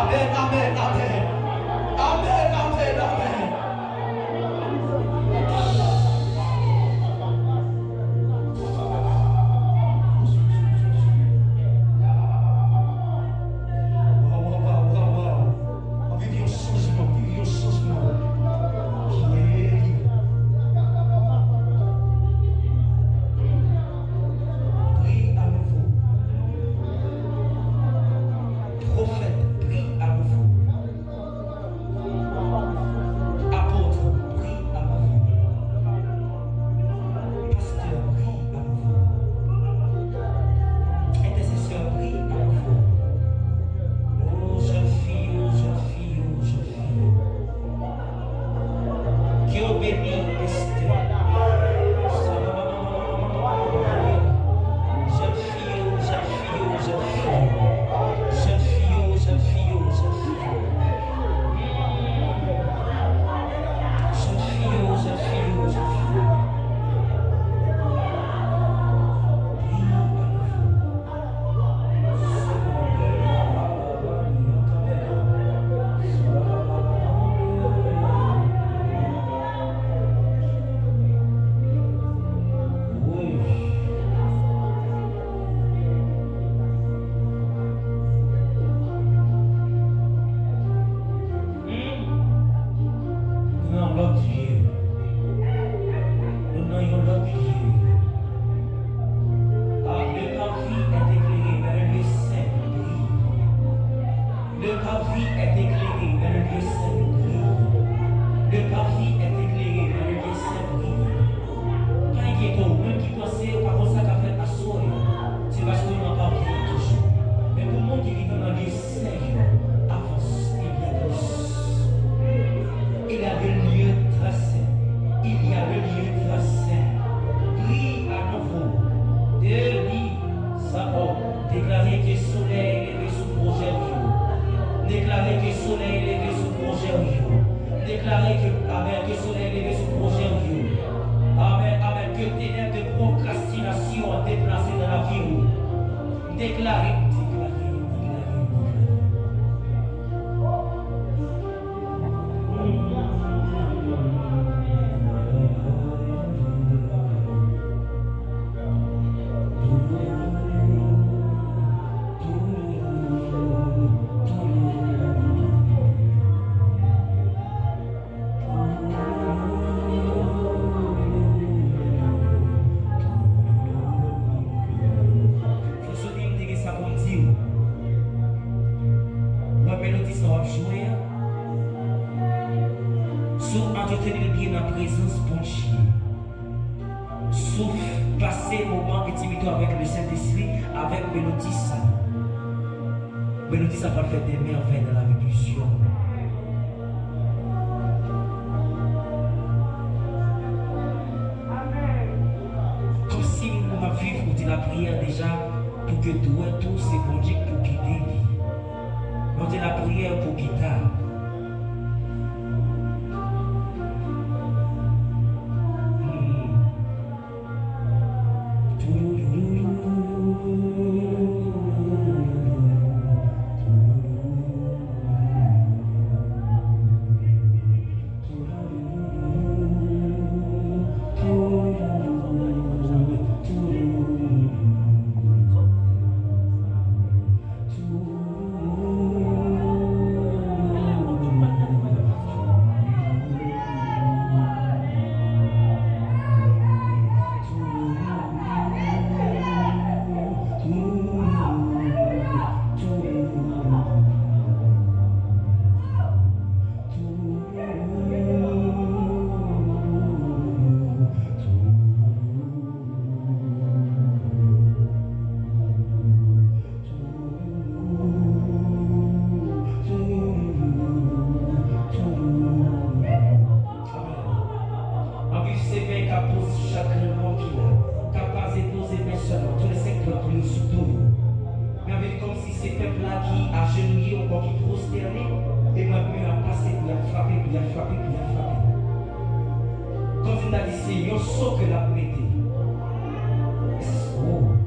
Amen. Vive un changement qui est libre. Prie à nouveau. Prophète, prie à nouveau. Apôtre, prie à nouveau. Pasteur, prie à nouveau. Intercesseur, prie à nouveau. Oh, jeune fille. Qui obéit Esther. Déclarer que le soleil est levé sous projet. Déclarer que le soleil est levé sous projet. Déclarer que le soleil est levé sous projet. Amen. Que ténèbres de procrastination ont déplacé dans la vie. Déclarer. Entretenir bien la présence bon Dieu. Sauf passer moment intimité avec le Saint-Esprit, avec Mélodie ça. Mélodie ça va faire des merveilles dans la vie du Dieu. Comme si nous va vivre ou la prière déjà pour que tout c'est bon Dieu pour guider. On dit la prière pour guider. c'est bien qu'à poser chacun mot qu'il a. Qu'à pas poser personne, tous les 50 minutes sous tout. Mais comme si c'est peuple-là qui a genouillé ou qui prosterné, et moi-même a passé, puis a frappé, puis a frappé, puis a frappé. Quand il a dit, c'est un saut que l'a prêté. Oh.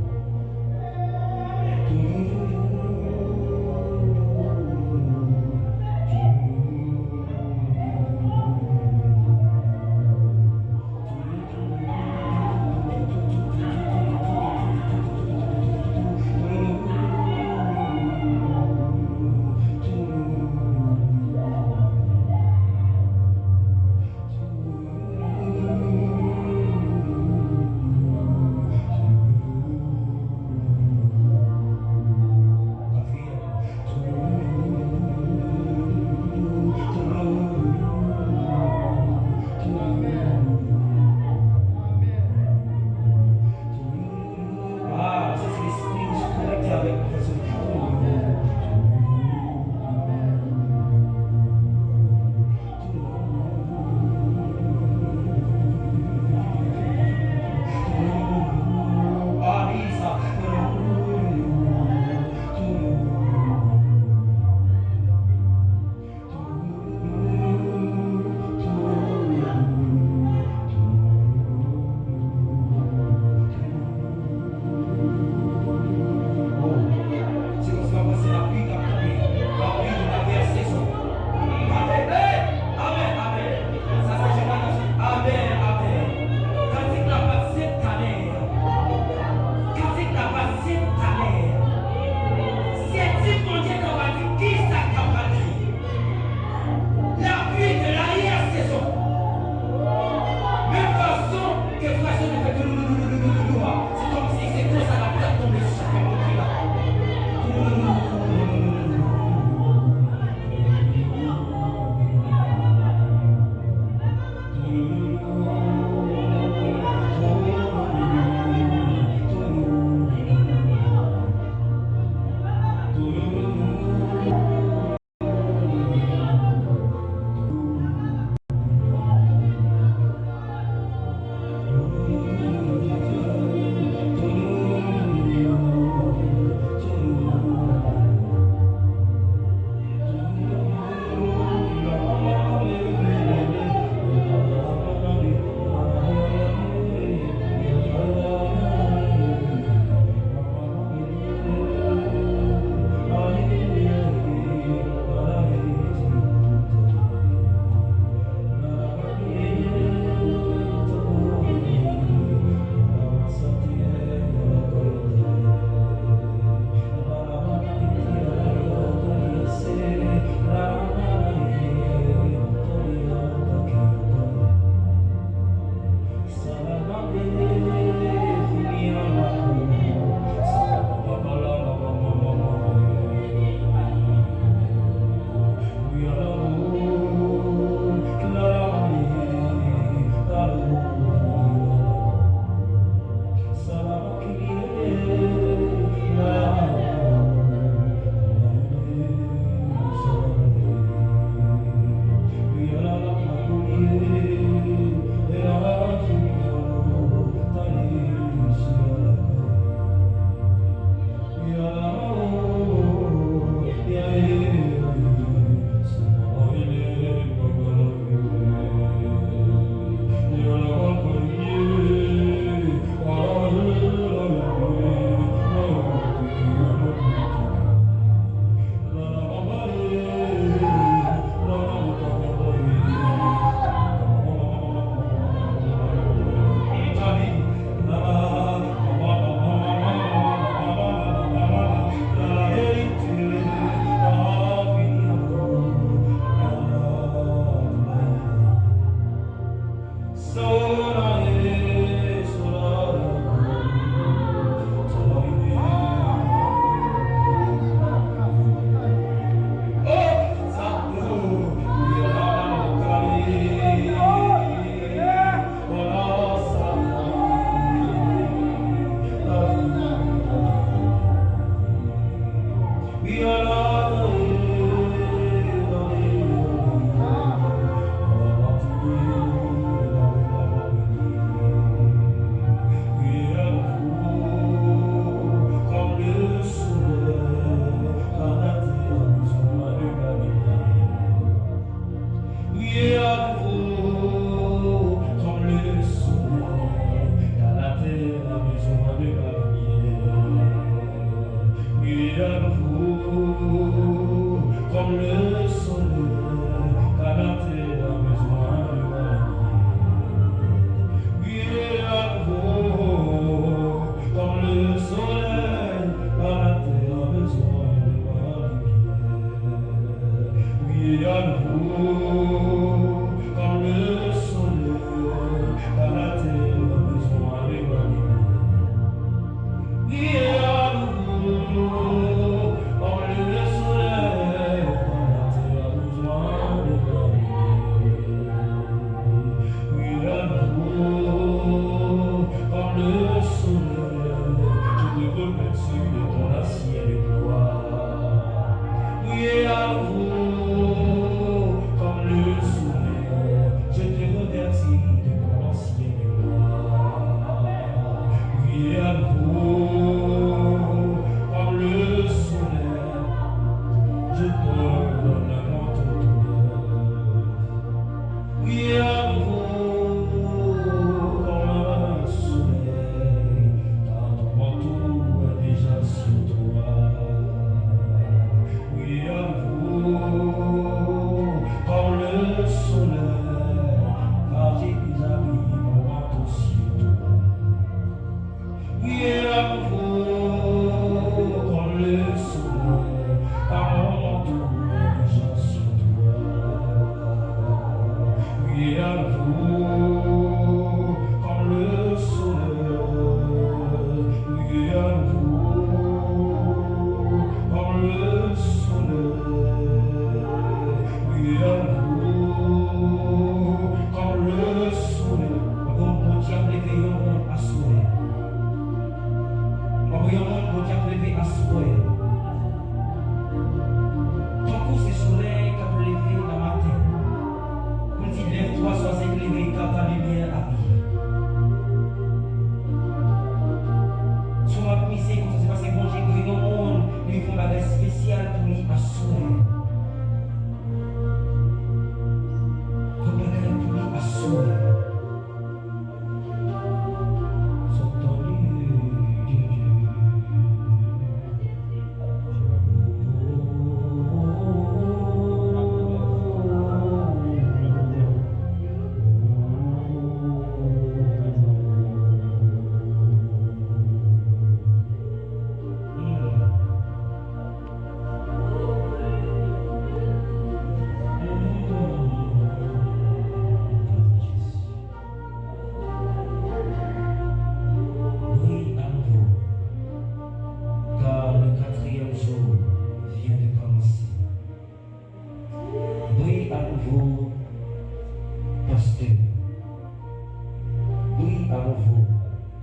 à nouveau,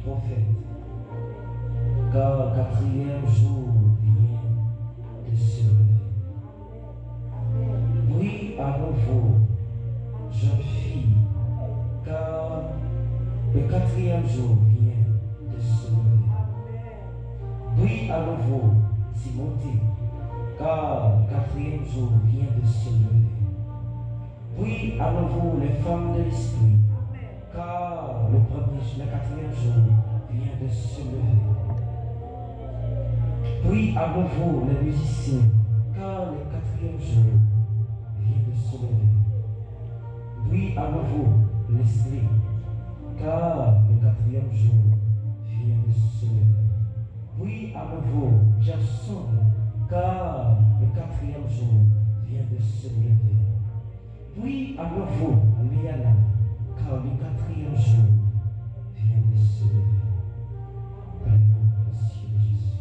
prophète, car quatrième jour vient de se lever. Oui, à nouveau, jeune fille, car le quatrième jour vient de se lever. Oui, à nouveau, Timothée, car le quatrième jour vient de se lever. Oui, à nouveau, les femmes de l'esprit, car le quatrième jour vient de se lever. Oui, à nouveau, les musiciens, car le quatrième jour vient de se lever. Oui, à nouveau, l'esprit, car le quatrième jour vient de se lever. Oui, à nouveau, Jason, car le quatrième jour vient de se lever. Oui, à nouveau, Liana, car le quatrième jour vient de se lever. Dans le nom précieux de Jésus.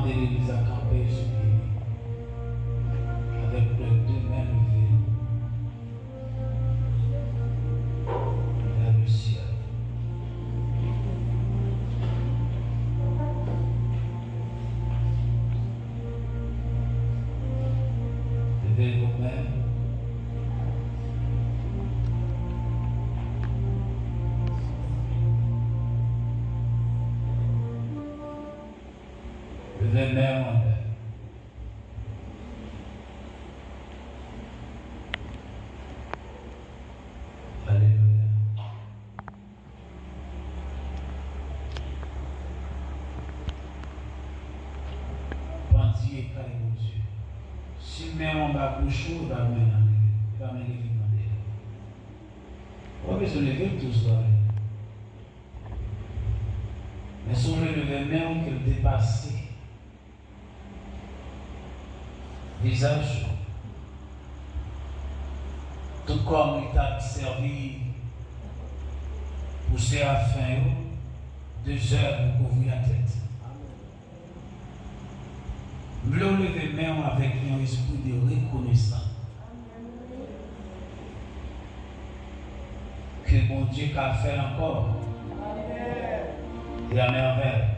L'église a campé sur pied, avec les deux mains levées vers le ciel. Levez vos mains. Levez main en l'air. Alléluia. Bandit et caille mon Dieu. Si main en bas bouche, on va me demander. On va se lever tous là. Mais si on lever main, on peut dépasser. Visage, tout comme il t'a servi pour Séraphin, 2 heures pour couvrir la tête. Vous levez main avec un esprit de reconnaissance. Que mon Dieu qu'a fait encore. Et à merveille.